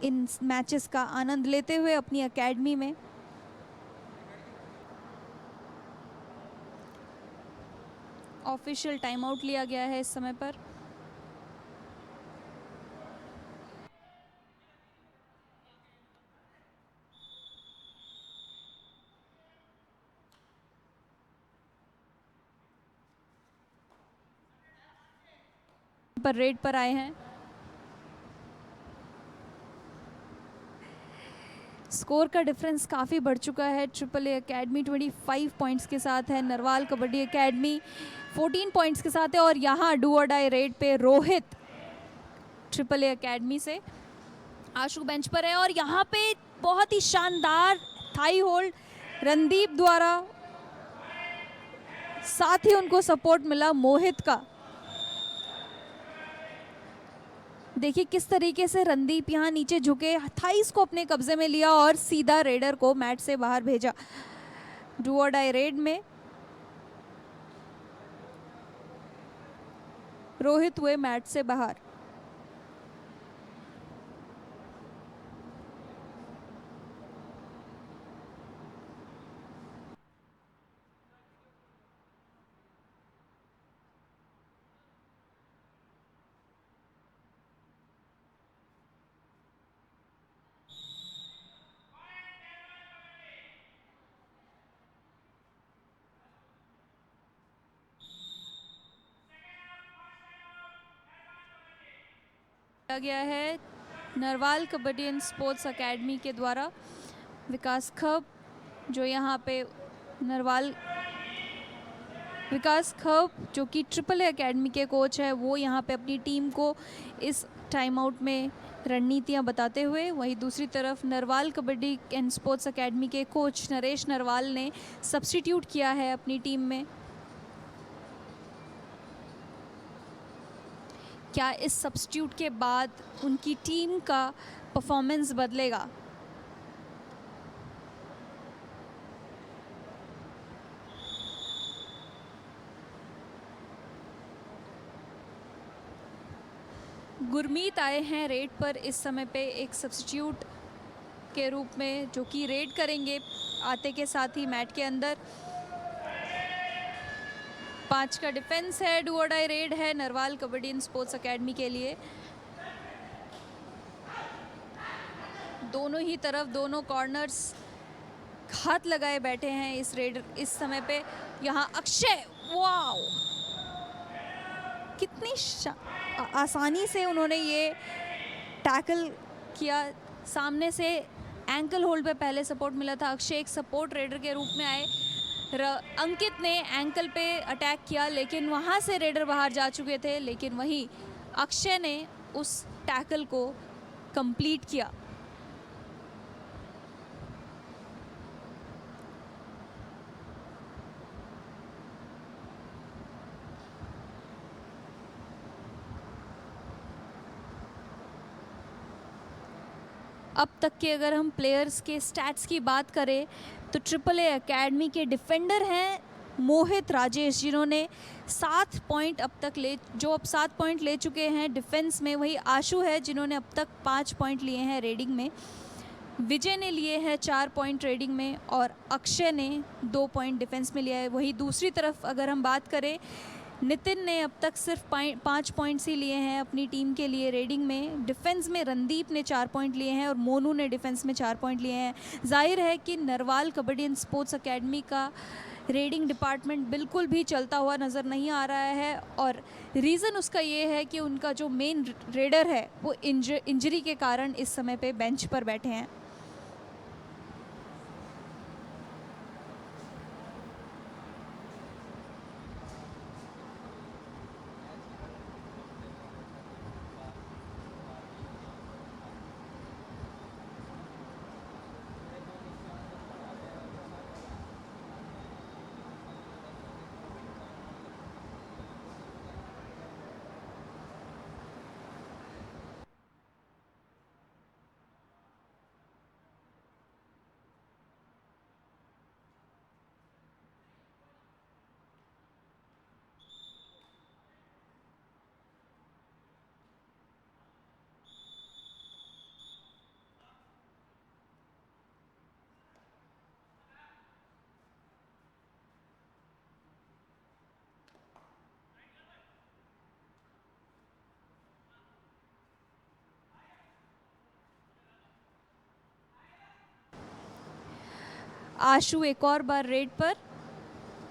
इन मैचेस का आनंद लेते हुए अपनी एकेडमी में। ऑफिशियल टाइम आउट लिया गया है इस समय पर। रेड पर आए हैं। स्कोर का डिफरेंस काफ़ी बढ़ चुका है। ट्रिपल ए एकेडमी 25 पॉइंट्स के साथ है, नरवाल कबड्डी एकेडमी 14 पॉइंट्स के साथ है। और यहाँ डू और डाई रेड पे रोहित ट्रिपल ए एकेडमी से, आशु बेंच पर है और यहाँ पे बहुत ही शानदार थाई होल्ड रणदीप द्वारा, साथ ही उनको सपोर्ट मिला मोहित का। देखिए किस तरीके से रणदीप यहाँ नीचे झुके, थाइस को अपने कब्जे में लिया और सीधा रेडर को मैट से बाहर भेजा। डू और डाई रेड में रोहित हुए मैट से बाहर। किया गया है Narwal kabaddi and sports academy के द्वारा। विकास खब जो यहाँ पे विकास खब जो कि ट्रिपल ए एकेडमी के कोच है, वो यहाँ पे अपनी टीम को इस टाइम आउट में रणनीतियाँ बताते हुए। वहीं दूसरी तरफ Narwal kabaddi and sports academy के कोच नरेश नरवाल ने सब्स्टिट्यूट किया है अपनी टीम में। क्या इस सब्स्टिट्यूट के बाद उनकी टीम का परफॉर्मेंस बदलेगा? गुरमीत आए हैं रेड पर इस समय पे एक सब्स्टिट्यूट के रूप में, जो कि रेड करेंगे आते के साथ ही मैट के अंदर। 5 का डिफेंस है, डू और डाई रेड है Narwal kabaddi and sports academy के लिए। दोनों ही तरफ दोनों कॉर्नर्स हाथ लगाए बैठे हैं इस रेड इस समय पे। यहाँ अक्षय, वाओ कितनी आसानी से उन्होंने ये टैकल किया। सामने से एंकल होल्ड पे पहले सपोर्ट मिला था। अक्षय एक सपोर्ट रेडर के रूप में आए। अंकित ने एंकल पे अटैक किया, लेकिन वहाँ से रेडर बाहर जा चुके थे, लेकिन वहीं अक्षय ने उस टैकल को कंप्लीट किया। अब तक के अगर हम प्लेयर्स के स्टैट्स की बात करें तो ट्रिपल ए एकेडमी के डिफेंडर हैं मोहित राजेश, जिन्होंने 7 पॉइंट अब तक 7 पॉइंट ले चुके हैं डिफेंस में। वही आशु है जिन्होंने अब तक 5 पॉइंट लिए हैं रेडिंग में। विजय ने लिए हैं 4 पॉइंट रेडिंग में और अक्षय ने 2 पॉइंट डिफेंस में लिया है। वही दूसरी तरफ अगर हम बात करें, नितिन ने अब तक सिर्फ 5 पॉइंट्स ही लिए हैं अपनी टीम के लिए रेडिंग में। डिफेंस में रणदीप ने 4 पॉइंट लिए हैं और मोनू ने डिफेंस में 4 पॉइंट लिए हैं। जाहिर है कि Narwal kabaddi and sports academy का रेडिंग डिपार्टमेंट बिल्कुल भी चलता हुआ नज़र नहीं आ रहा है, और रीज़न उसका ये है कि उनका जो मेन रेडर है वो इंजरी के कारण इस समय पे बेंच पर बैठे हैं। आशु एक और बार रेड पर।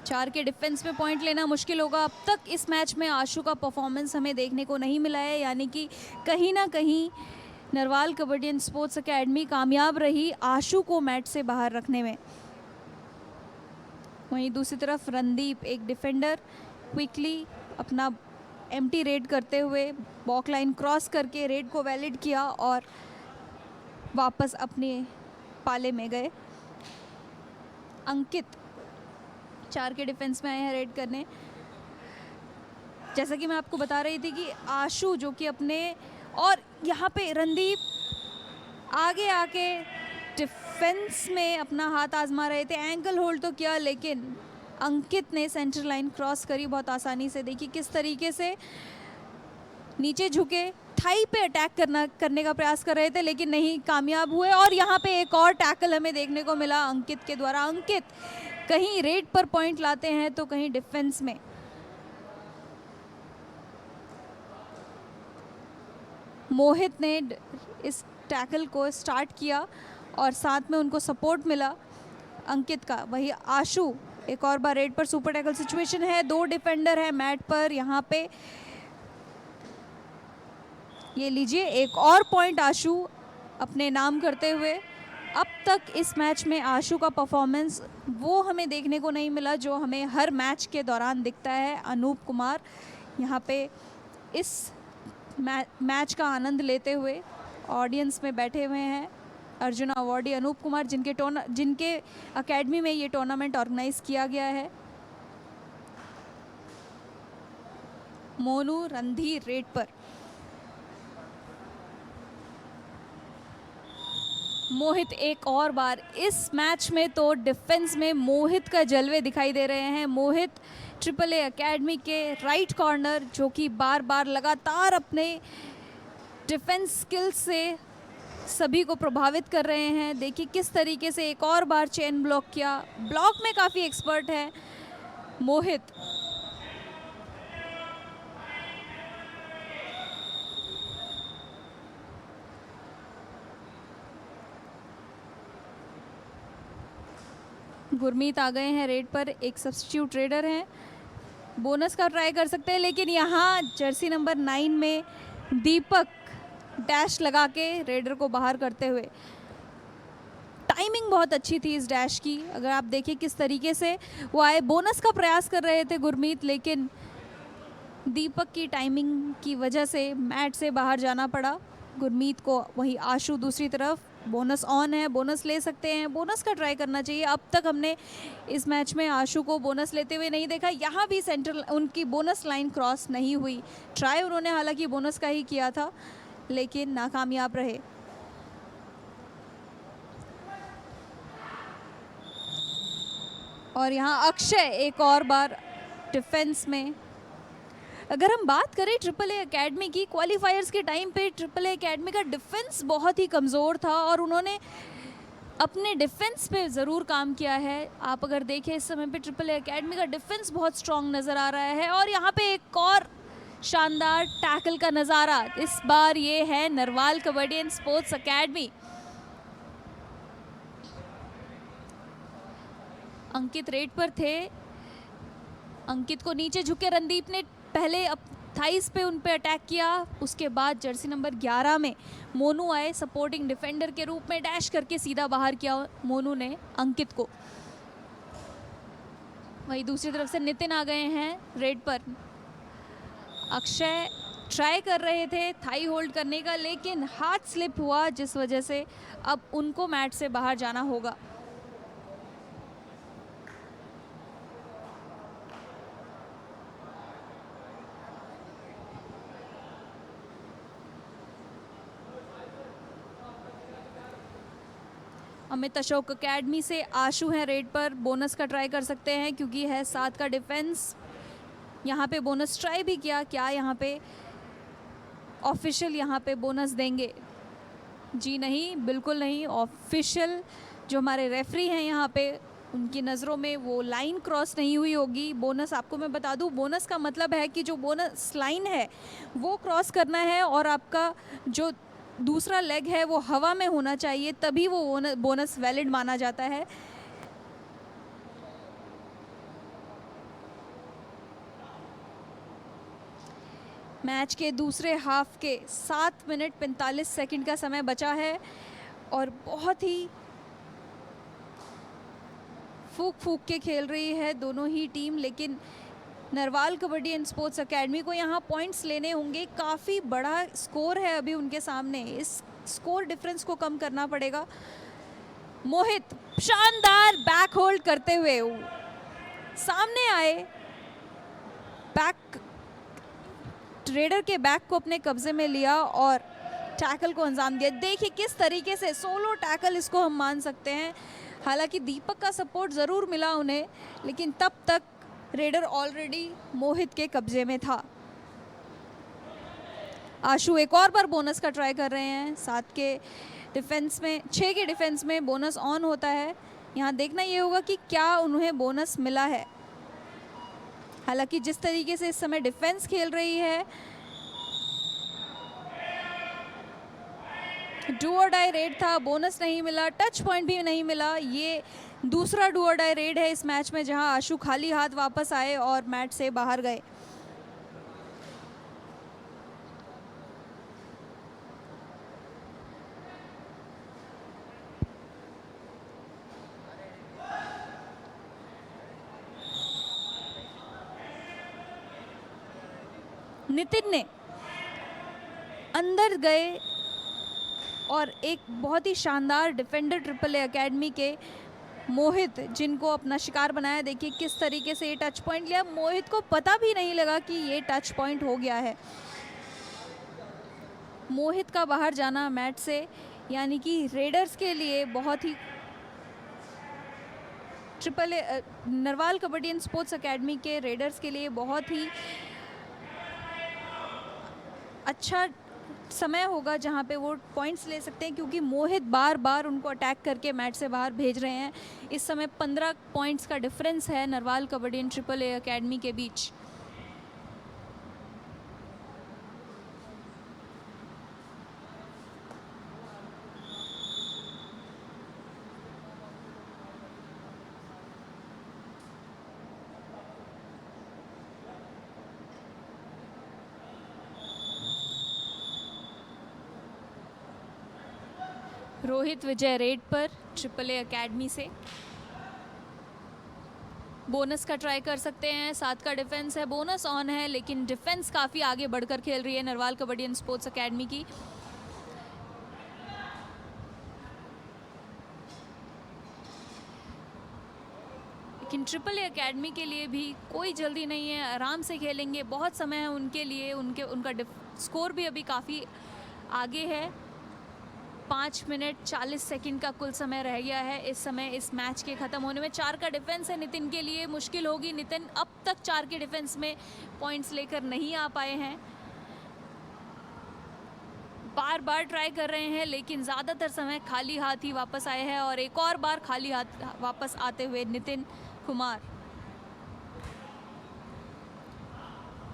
4 के डिफेंस में पॉइंट लेना मुश्किल होगा। अब तक इस मैच में आशु का परफॉर्मेंस हमें देखने को नहीं मिला है, यानी कि कहीं ना कहीं Narwal kabaddi and sports academy कामयाब रही आशु को मैच से बाहर रखने में। वहीं दूसरी तरफ रणदीप एक डिफेंडर क्विकली अपना एम्प्टी रेड करते हुए बॉक लाइन क्रॉस करके रेड को वैलिड किया और वापस अपने पाले में गए। अंकित 4 के डिफेंस में आए हैं रेड करने। जैसा कि मैं आपको बता रही थी कि आशु जो कि अपने, और यहाँ पे रणदीप आगे आके डिफेंस में अपना हाथ आजमा रहे थे, एंकल होल्ड तो किया, लेकिन अंकित ने सेंटर लाइन क्रॉस करी बहुत आसानी से। देखिए किस तरीके से नीचे झुके थाई पे अटैक करने का प्रयास कर रहे थे, लेकिन नहीं कामयाब हुए। और यहाँ पे एक और टैकल हमें देखने को मिला अंकित के द्वारा। अंकित कहीं रेड पर पॉइंट लाते हैं तो कहीं डिफेंस में। मोहित ने इस टैकल को स्टार्ट किया और साथ में उनको सपोर्ट मिला अंकित का। वही आशु एक और बार रेड पर, सुपर टैकल सिचुएशन है, 2 डिफेंडर है मैट पर। यहाँ पे ये लीजिए एक और पॉइंट आशु अपने नाम करते हुए। अब तक इस मैच में आशु का परफॉर्मेंस वो हमें देखने को नहीं मिला जो हमें हर मैच के दौरान दिखता है। अनूप कुमार यहाँ पे इस मैच का आनंद लेते हुए ऑडियंस में बैठे हुए हैं। अर्जुन अवार्डी अनूप कुमार जिनके एकेडमी में ये टूर्नामेंट ऑर्गेनाइज किया गया है। मोनू रणधीर रेड पर। मोहित एक और बार इस मैच में तो डिफेंस में मोहित का जलवे दिखाई दे रहे हैं। मोहित AAA एकेडमी के राइट कॉर्नर जो कि बार बार लगातार अपने डिफेंस स्किल्स से सभी को प्रभावित कर रहे हैं। देखिए किस तरीके से एक और बार चेन ब्लॉक किया। ब्लॉक में काफ़ी एक्सपर्ट है मोहित। गुरमीत आ गए हैं रेड पर, एक सब्स्टिट्यूट रेडर हैं। बोनस का ट्राई कर सकते हैं, लेकिन यहाँ जर्सी नंबर 9 में दीपक डैश लगा के रेडर को बाहर करते हुए। टाइमिंग बहुत अच्छी थी इस डैश की। अगर आप देखिए किस तरीके से वो आए, बोनस का प्रयास कर रहे थे गुरमीत, लेकिन दीपक की टाइमिंग की वजह से मैट से बाहर जाना पड़ा गुरमीत को। वही आशु दूसरी तरफ, बोनस ऑन है, बोनस ले सकते हैं, बोनस का ट्राई करना चाहिए। अब तक हमने इस मैच में आशु को बोनस लेते हुए नहीं देखा। यहाँ भी सेंटर उनकी बोनस लाइन क्रॉस नहीं हुई। ट्राई उन्होंने हालांकि बोनस का ही किया था, लेकिन नाकामयाब रहे। और यहाँ अक्षय एक और बार डिफेंस में। अगर हम बात करें AAA एकेडमी की, क्वालिफायर्स के टाइम पे AAA एकेडमी का डिफेंस बहुत ही कमज़ोर था और उन्होंने अपने डिफेंस पे ज़रूर काम किया है। आप अगर देखें इस समय पे AAA एकेडमी का डिफेंस बहुत स्ट्रॉन्ग नज़र आ रहा है। और यहाँ पे एक और शानदार टैकल का नज़ारा, इस बार ये है Narwal kabaddi and sports academy. Ankit red पर थे। अंकित को नीचे झुके रणदीप ने पहले थाइस पे उन पे अटैक किया। उसके बाद जर्सी नंबर 11 में मोनू आए सपोर्टिंग डिफेंडर के रूप में, डैश करके सीधा बाहर किया मोनू ने अंकित को। वही दूसरी तरफ से नितिन आ गए हैं रेड पर। अक्षय ट्राई कर रहे थे थाई होल्ड करने का, लेकिन हाथ स्लिप हुआ, जिस वजह से अब उनको मैट से बाहर जाना होगा। अमित अशोक एकेडमी से आशु हैं रेड पर, बोनस का ट्राई कर सकते हैं क्योंकि है 7 का डिफेंस। यहाँ पे बोनस ट्राई भी किया, क्या यहाँ पे ऑफिशियल यहाँ पे बोनस देंगे? जी नहीं, बिल्कुल नहीं। ऑफिशियल जो हमारे रेफरी हैं यहाँ पे, उनकी नज़रों में वो लाइन क्रॉस नहीं हुई होगी। बोनस आपको मैं बता दूँ, बोनस का मतलब है कि जो बोनस लाइन है वो क्रॉस करना है और आपका जो दूसरा लेग है वो हवा में होना चाहिए, तभी वो बोनस वैलिड माना जाता है। मैच के दूसरे हाफ के 7 मिनट 45 सेकंड का समय बचा है और बहुत ही फूक फूक के खेल रही है दोनों ही टीम, लेकिन Narwal kabaddi and sports academy को यहाँ पॉइंट्स लेने होंगे। काफ़ी बड़ा स्कोर है अभी उनके सामने, इस स्कोर डिफरेंस को कम करना पड़ेगा। मोहित शानदार बैक होल्ड करते हुए सामने आए, बैक रेडर के बैक को अपने कब्जे में लिया और टैकल को अंजाम दिया। देखिए किस तरीके से सोलो टैकल इसको हम मान सकते हैं। हालांकि दीपक का सपोर्ट ज़रूर मिला उन्हें, लेकिन तब तक रेडर ऑलरेडी मोहित के कब्जे में था। आशु एक और बार बोनस का ट्राई कर रहे हैं। 7 के डिफेंस में 6 के डिफेंस में बोनस ऑन होता है। यहाँ देखना ये होगा कि क्या उन्हें बोनस मिला है। हालांकि जिस तरीके से इस समय डिफेंस खेल रही है, डू और डाई रेड था, बोनस नहीं मिला, टच पॉइंट भी नहीं मिला। ये दूसरा डू और डाई रेड है इस मैच में जहां आशु खाली हाथ वापस आए और मैच से बाहर गए। नितिन ने अंदर गए और एक बहुत ही शानदार डिफेंडर ट्रिपल ए एकेडमी के मोहित, जिनको अपना शिकार बनाया। देखिए किस तरीके से ये टच पॉइंट लिया, मोहित को पता भी नहीं लगा कि ये टच पॉइंट हो गया है। मोहित का बाहर जाना मैच से, यानी कि रेडर्स के लिए बहुत ही triple A Narwal kabaddi and sports academy के रेडर्स के लिए बहुत ही अच्छा समय होगा जहां पे वो पॉइंट्स ले सकते हैं, क्योंकि मोहित बार बार उनको अटैक करके मैच से बाहर भेज रहे हैं। इस समय 15 पॉइंट्स का डिफरेंस है Narwal kabaddi and triple A academy के बीच। रोहित विजय रेड पर ट्रिपल ए एकेडमी से बोनस का ट्राई कर सकते हैं। 7 का डिफेंस है, बोनस ऑन है, लेकिन डिफेंस काफ़ी आगे बढ़कर खेल रही है Narwal kabaddi and sports academy की। लेकिन ट्रिपल ए एकेडमी के लिए भी कोई जल्दी नहीं है, आराम से खेलेंगे, बहुत समय है उनके लिए। उनका स्कोर भी अभी काफ़ी आगे है। 5 मिनट 40 सेकंड का कुल समय रह गया है इस समय इस मैच के ख़त्म होने में। 4 का डिफेंस है नितिन के लिए, मुश्किल होगी। नितिन अब तक 4 के डिफेंस में पॉइंट्स लेकर नहीं आ पाए हैं, बार बार ट्राई कर रहे हैं, लेकिन ज़्यादातर समय खाली हाथ ही वापस आए हैं। और एक और बार खाली हाथ वापस आते हुए नितिन कुमार।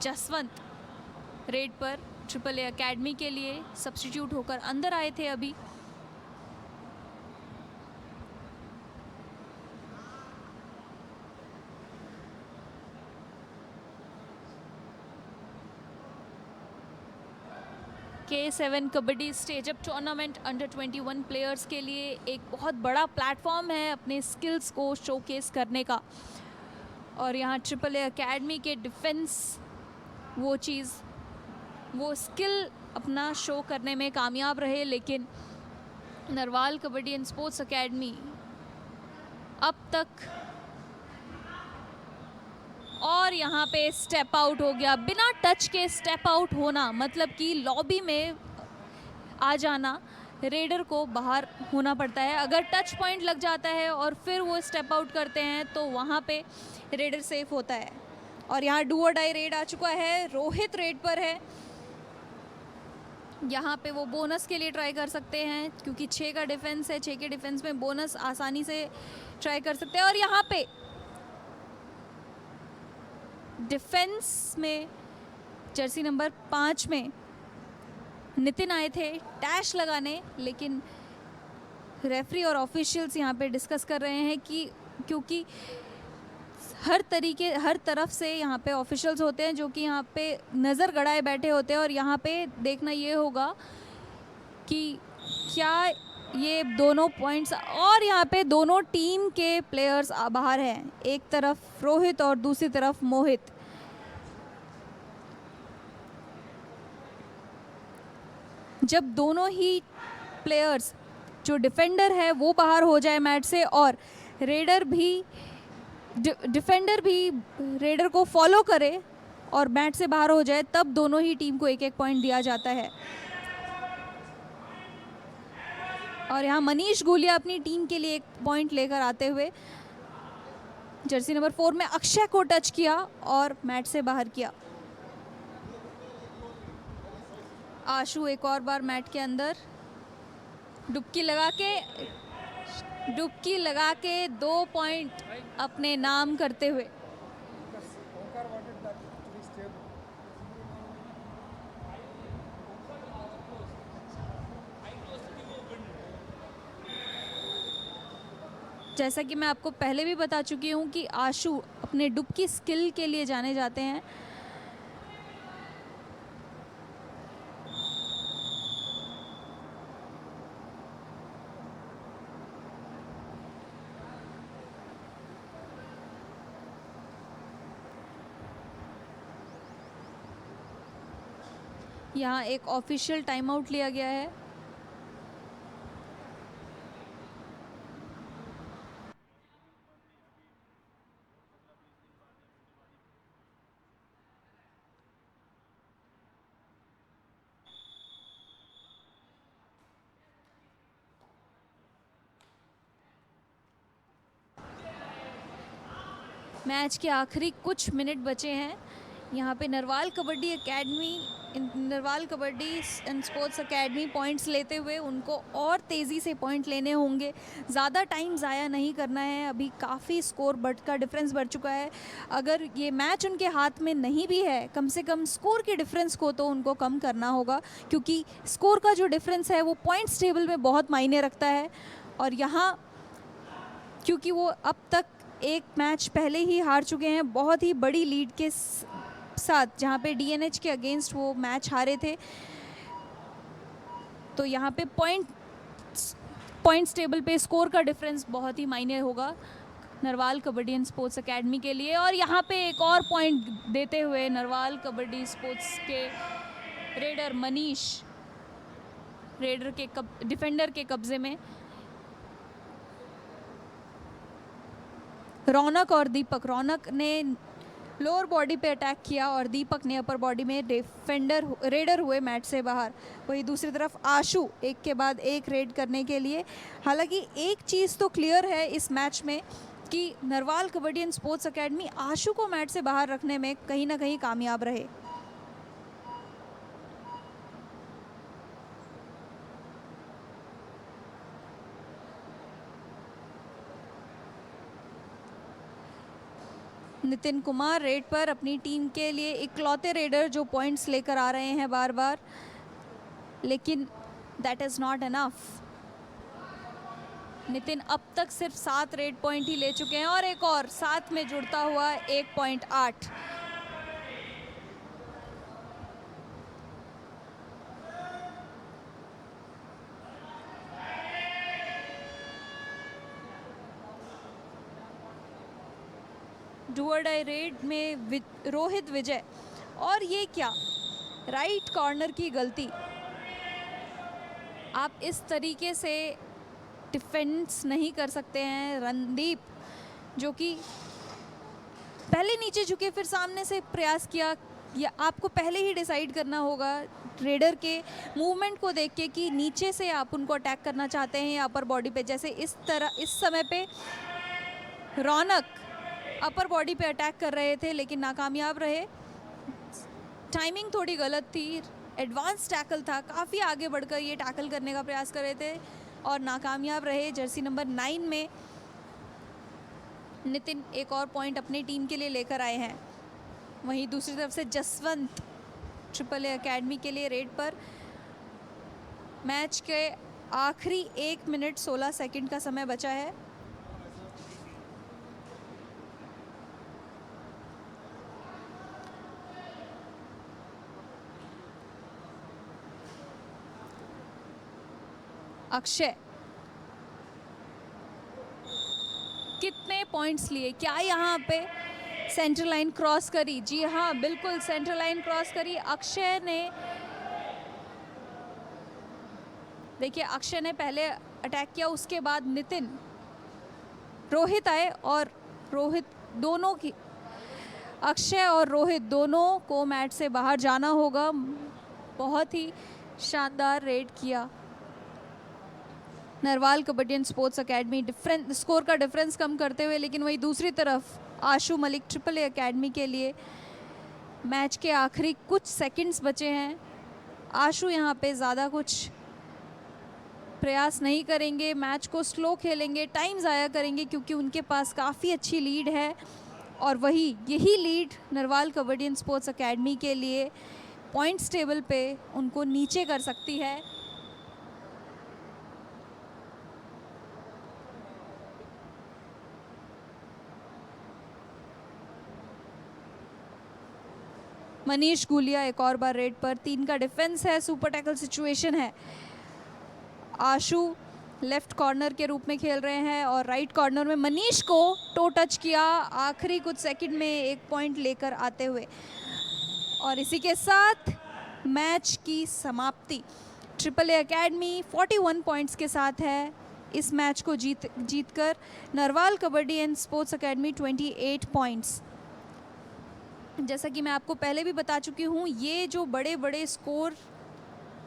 जसवंत रेड पर ट्रिपल ए एकेडमी के लिए सब्स्टिट्यूट होकर अंदर आए थे अभी। K7 kabaddi stage up tournament under 21 players के लिए एक बहुत बड़ा प्लेटफॉर्म है अपने स्किल्स को शोकेस करने का। और यहाँ ट्रिपल ए एकेडमी के डिफेंस वो स्किल अपना शो करने में कामयाब रहे, लेकिन Narwal kabaddi and sports academy अब तक। और यहाँ पे स्टेप आउट हो गया, बिना टच के स्टेप आउट होना मतलब कि लॉबी में आ जाना, रेडर को बाहर होना पड़ता है। अगर टच पॉइंट लग जाता है और फिर वो स्टेप आउट करते हैं तो वहाँ पे रेडर सेफ होता है। और यहाँ डू और डाई रेड आ चुका है, रोहित रेड पर है। यहाँ पे वो बोनस के लिए ट्राई कर सकते हैं क्योंकि 6 का डिफेंस है, 6 के डिफेंस में बोनस आसानी से ट्राई कर सकते हैं। और यहाँ पे डिफेंस में जर्सी नंबर 5 में नितिन आए थे डैश लगाने, लेकिन रेफरी और ऑफिशियल्स यहाँ पे डिस्कस कर रहे हैं कि क्योंकि हर तरफ से यहाँ पे ऑफिशियल्स होते हैं जो कि यहाँ पे नज़र गड़ाए बैठे होते हैं, और यहाँ पे देखना ये होगा कि क्या ये दोनों पॉइंट्स, और यहाँ पे दोनों टीम के प्लेयर्स बाहर हैं, एक तरफ रोहित और दूसरी तरफ मोहित। जब दोनों ही प्लेयर्स, जो डिफेंडर है वो बाहर हो जाए मैच से, और डिफेंडर भी रेडर को फॉलो करे और मैच से बाहर हो जाए, तब दोनों ही टीम को एक एक पॉइंट दिया जाता है। और यहाँ मनीष गुलिया अपनी टीम के लिए एक पॉइंट लेकर आते हुए जर्सी नंबर 4 में अक्षय को टच किया और मैच से बाहर किया। आशु एक और बार मैट के अंदर डुबकी लगा के 2 पॉइंट अपने नाम करते हुए। जैसा कि मैं आपको पहले भी बता चुकी हूँ कि आशु अपने डुबकी स्किल के लिए जाने जाते हैं। यहाँ एक ऑफिशियल टाइम आउट लिया गया है। मैच के आखिरी कुछ मिनट बचे हैं। यहाँ पे Narwal kabaddi and sports academy points लेते हुए उनको और तेज़ी से पॉइंट लेने होंगे, ज़्यादा टाइम ज़ाया नहीं करना है। अभी काफ़ी स्कोर का डिफरेंस बढ़ चुका है। अगर ये मैच उनके हाथ में नहीं भी है, कम से कम स्कोर के डिफरेंस को तो उनको कम करना होगा, क्योंकि स्कोर का जो डिफरेंस है वो पॉइंट्स टेबल में बहुत मायने रखता है। और यहाँ क्योंकि वो अब तक एक मैच पहले ही हार चुके हैं बहुत ही बड़ी लीड के साथ, जहाँ पे डीएनएच के अगेंस्ट वो मैच हारे थे, तो यहाँ पे पॉइंट्स टेबल पे स्कोर का डिफरेंस बहुत ही मायने होगा Narwal kabaddi and sports academy के लिए। और यहाँ पे एक और पॉइंट देते हुए नरवाल कबड्डी स्पोर्ट्स के रेडर मनीष, डिफेंडर के कब्जे में। रौनक और दीपक, रौनक ने लोअर बॉडी पे अटैक किया और दीपक ने अपर बॉडी में रेडर हुए मैच से बाहर। वही दूसरी तरफ आशु एक के बाद एक रेड करने के लिए। हालांकि एक चीज़ तो क्लियर है इस मैच में कि Narwal kabaddi and sports academy Ashu को मैच से बाहर रखने में कहीं ना कहीं कामयाब रहे। नितिन कुमार रेड पर अपनी टीम के लिए इकलौते रेडर जो पॉइंट्स लेकर आ रहे हैं बार बार, लेकिन that is not enough. Nitin अब तक सिर्फ 7 रेड पॉइंट ही ले चुके हैं और एक और साथ में जुड़ता हुआ 1.8। डुअर डाई रेड में रोहित विजय, और ये क्या राइट कॉर्नर की गलती। आप इस तरीके से डिफेंस नहीं कर सकते हैं। रणदीप जो कि पहले नीचे झुके फिर सामने से प्रयास किया, या आपको पहले ही डिसाइड करना होगा रेडर के मूवमेंट को देख के कि नीचे से आप उनको अटैक करना चाहते हैं या अपर बॉडी पे। जैसे इस समय पे रौनक अपर बॉडी पे अटैक कर रहे थे लेकिन नाकामयाब रहे। टाइमिंग थोड़ी गलत थी, एडवांस टैकल था, काफ़ी आगे बढ़कर ये टैकल करने का प्रयास कर रहे थे और नाकामयाब रहे। जर्सी नंबर 9 में नितिन एक और पॉइंट अपनी टीम के लिए लेकर आए हैं। वहीं दूसरी तरफ से जसवंत ट्रिपल ए अकेडमी के लिए रेड पर। मैच के आखिरी 1 मिनट 16 सेकंड का समय बचा है। अक्षय कितने पॉइंट्स लिए, क्या यहाँ पे सेंटर लाइन क्रॉस करी? जी हाँ, बिल्कुल सेंटर लाइन क्रॉस करी अक्षय ने। देखिए अक्षय ने पहले अटैक किया, उसके बाद नितिन, रोहित आए और रोहित दोनों की, अक्षय और रोहित दोनों को मैच से बाहर जाना होगा। बहुत ही शानदार रेड किया Narwal kabaddi and sports academy, difference score का डिफरेंस कम करते हुए। लेकिन वही दूसरी तरफ आशु मलिक ट्रिपल ए एकेडमी के लिए मैच के आखिरी कुछ सेकंड्स बचे हैं। आशु यहाँ पे ज़्यादा कुछ प्रयास नहीं करेंगे, मैच को स्लो खेलेंगे, टाइम ज़ाया करेंगे क्योंकि उनके पास काफ़ी अच्छी लीड है। और यही lead Narwal kabaddi and sports academy के लिए पॉइंट्स टेबल पे उनको नीचे कर सकती है। मनीष गुलिया एक और बार रेड पर, 3 का डिफेंस है, सुपर टैकल सिचुएशन है। आशु लेफ्ट कॉर्नर के रूप में खेल रहे हैं और राइट कॉर्नर में मनीष को टो टच किया आखिरी कुछ सेकंड में एक पॉइंट लेकर आते हुए। और इसी के साथ मैच की समाप्ति। ट्रिपल ए एकेडमी 41 पॉइंट्स के साथ है इस मैच को जीतकर। Narwal kabaddi and sports academy 28 points. जैसा कि मैं आपको पहले भी बता चुकी हूँ, ये जो बड़े बड़े स्कोर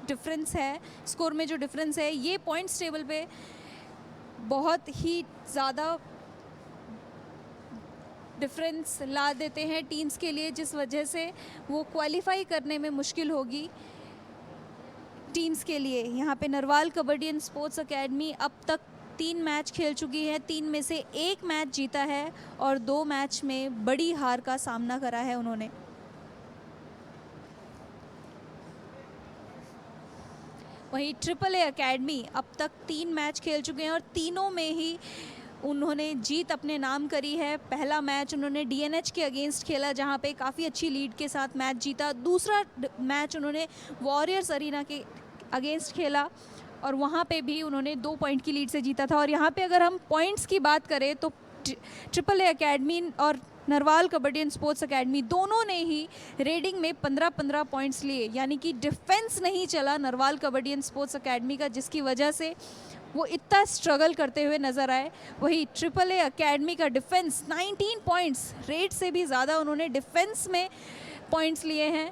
डिफरेंस है, स्कोर में जो डिफरेंस है, ये पॉइंट्स टेबल पे बहुत ही ज़्यादा डिफरेंस ला देते हैं टीम्स के लिए, जिस वजह से वो क्वालिफाई करने में मुश्किल होगी टीम्स के लिए। यहाँ पे Narwal kabaddi and sports academy अब तक 3 मैच खेल चुकी है, 3 में से 1 मैच जीता है और 2 मैच में बड़ी हार का सामना करा है उन्होंने। वहीं ट्रिपल ए एकेडमी अब तक 3 मैच खेल चुके हैं और तीनों में ही उन्होंने जीत अपने नाम करी है। पहला मैच उन्होंने डीएनएच के अगेंस्ट खेला जहां पे काफ़ी अच्छी लीड के साथ मैच जीता। दूसरा मैच उन्होंने वॉरियर्स अरीना के अगेंस्ट खेला और वहाँ पे भी उन्होंने 2 पॉइंट की लीड से जीता था। और यहाँ पे अगर हम पॉइंट्स की बात करें तो ट्रिपल ए एकेडमी और Narwal kabaddi and sports academy दोनों ने ही रेडिंग में 15-15 पॉइंट्स लिए, यानी कि डिफेंस नहीं चला Narwal kabaddi and sports academy का, जिसकी वजह से वो इतना स्ट्रगल करते हुए नज़र आए। वही ट्रिपल ए एकेडमी का डिफेंस 19 पॉइंट्स, रेड से भी ज़्यादा उन्होंने डिफेंस में पॉइंट्स लिए हैं।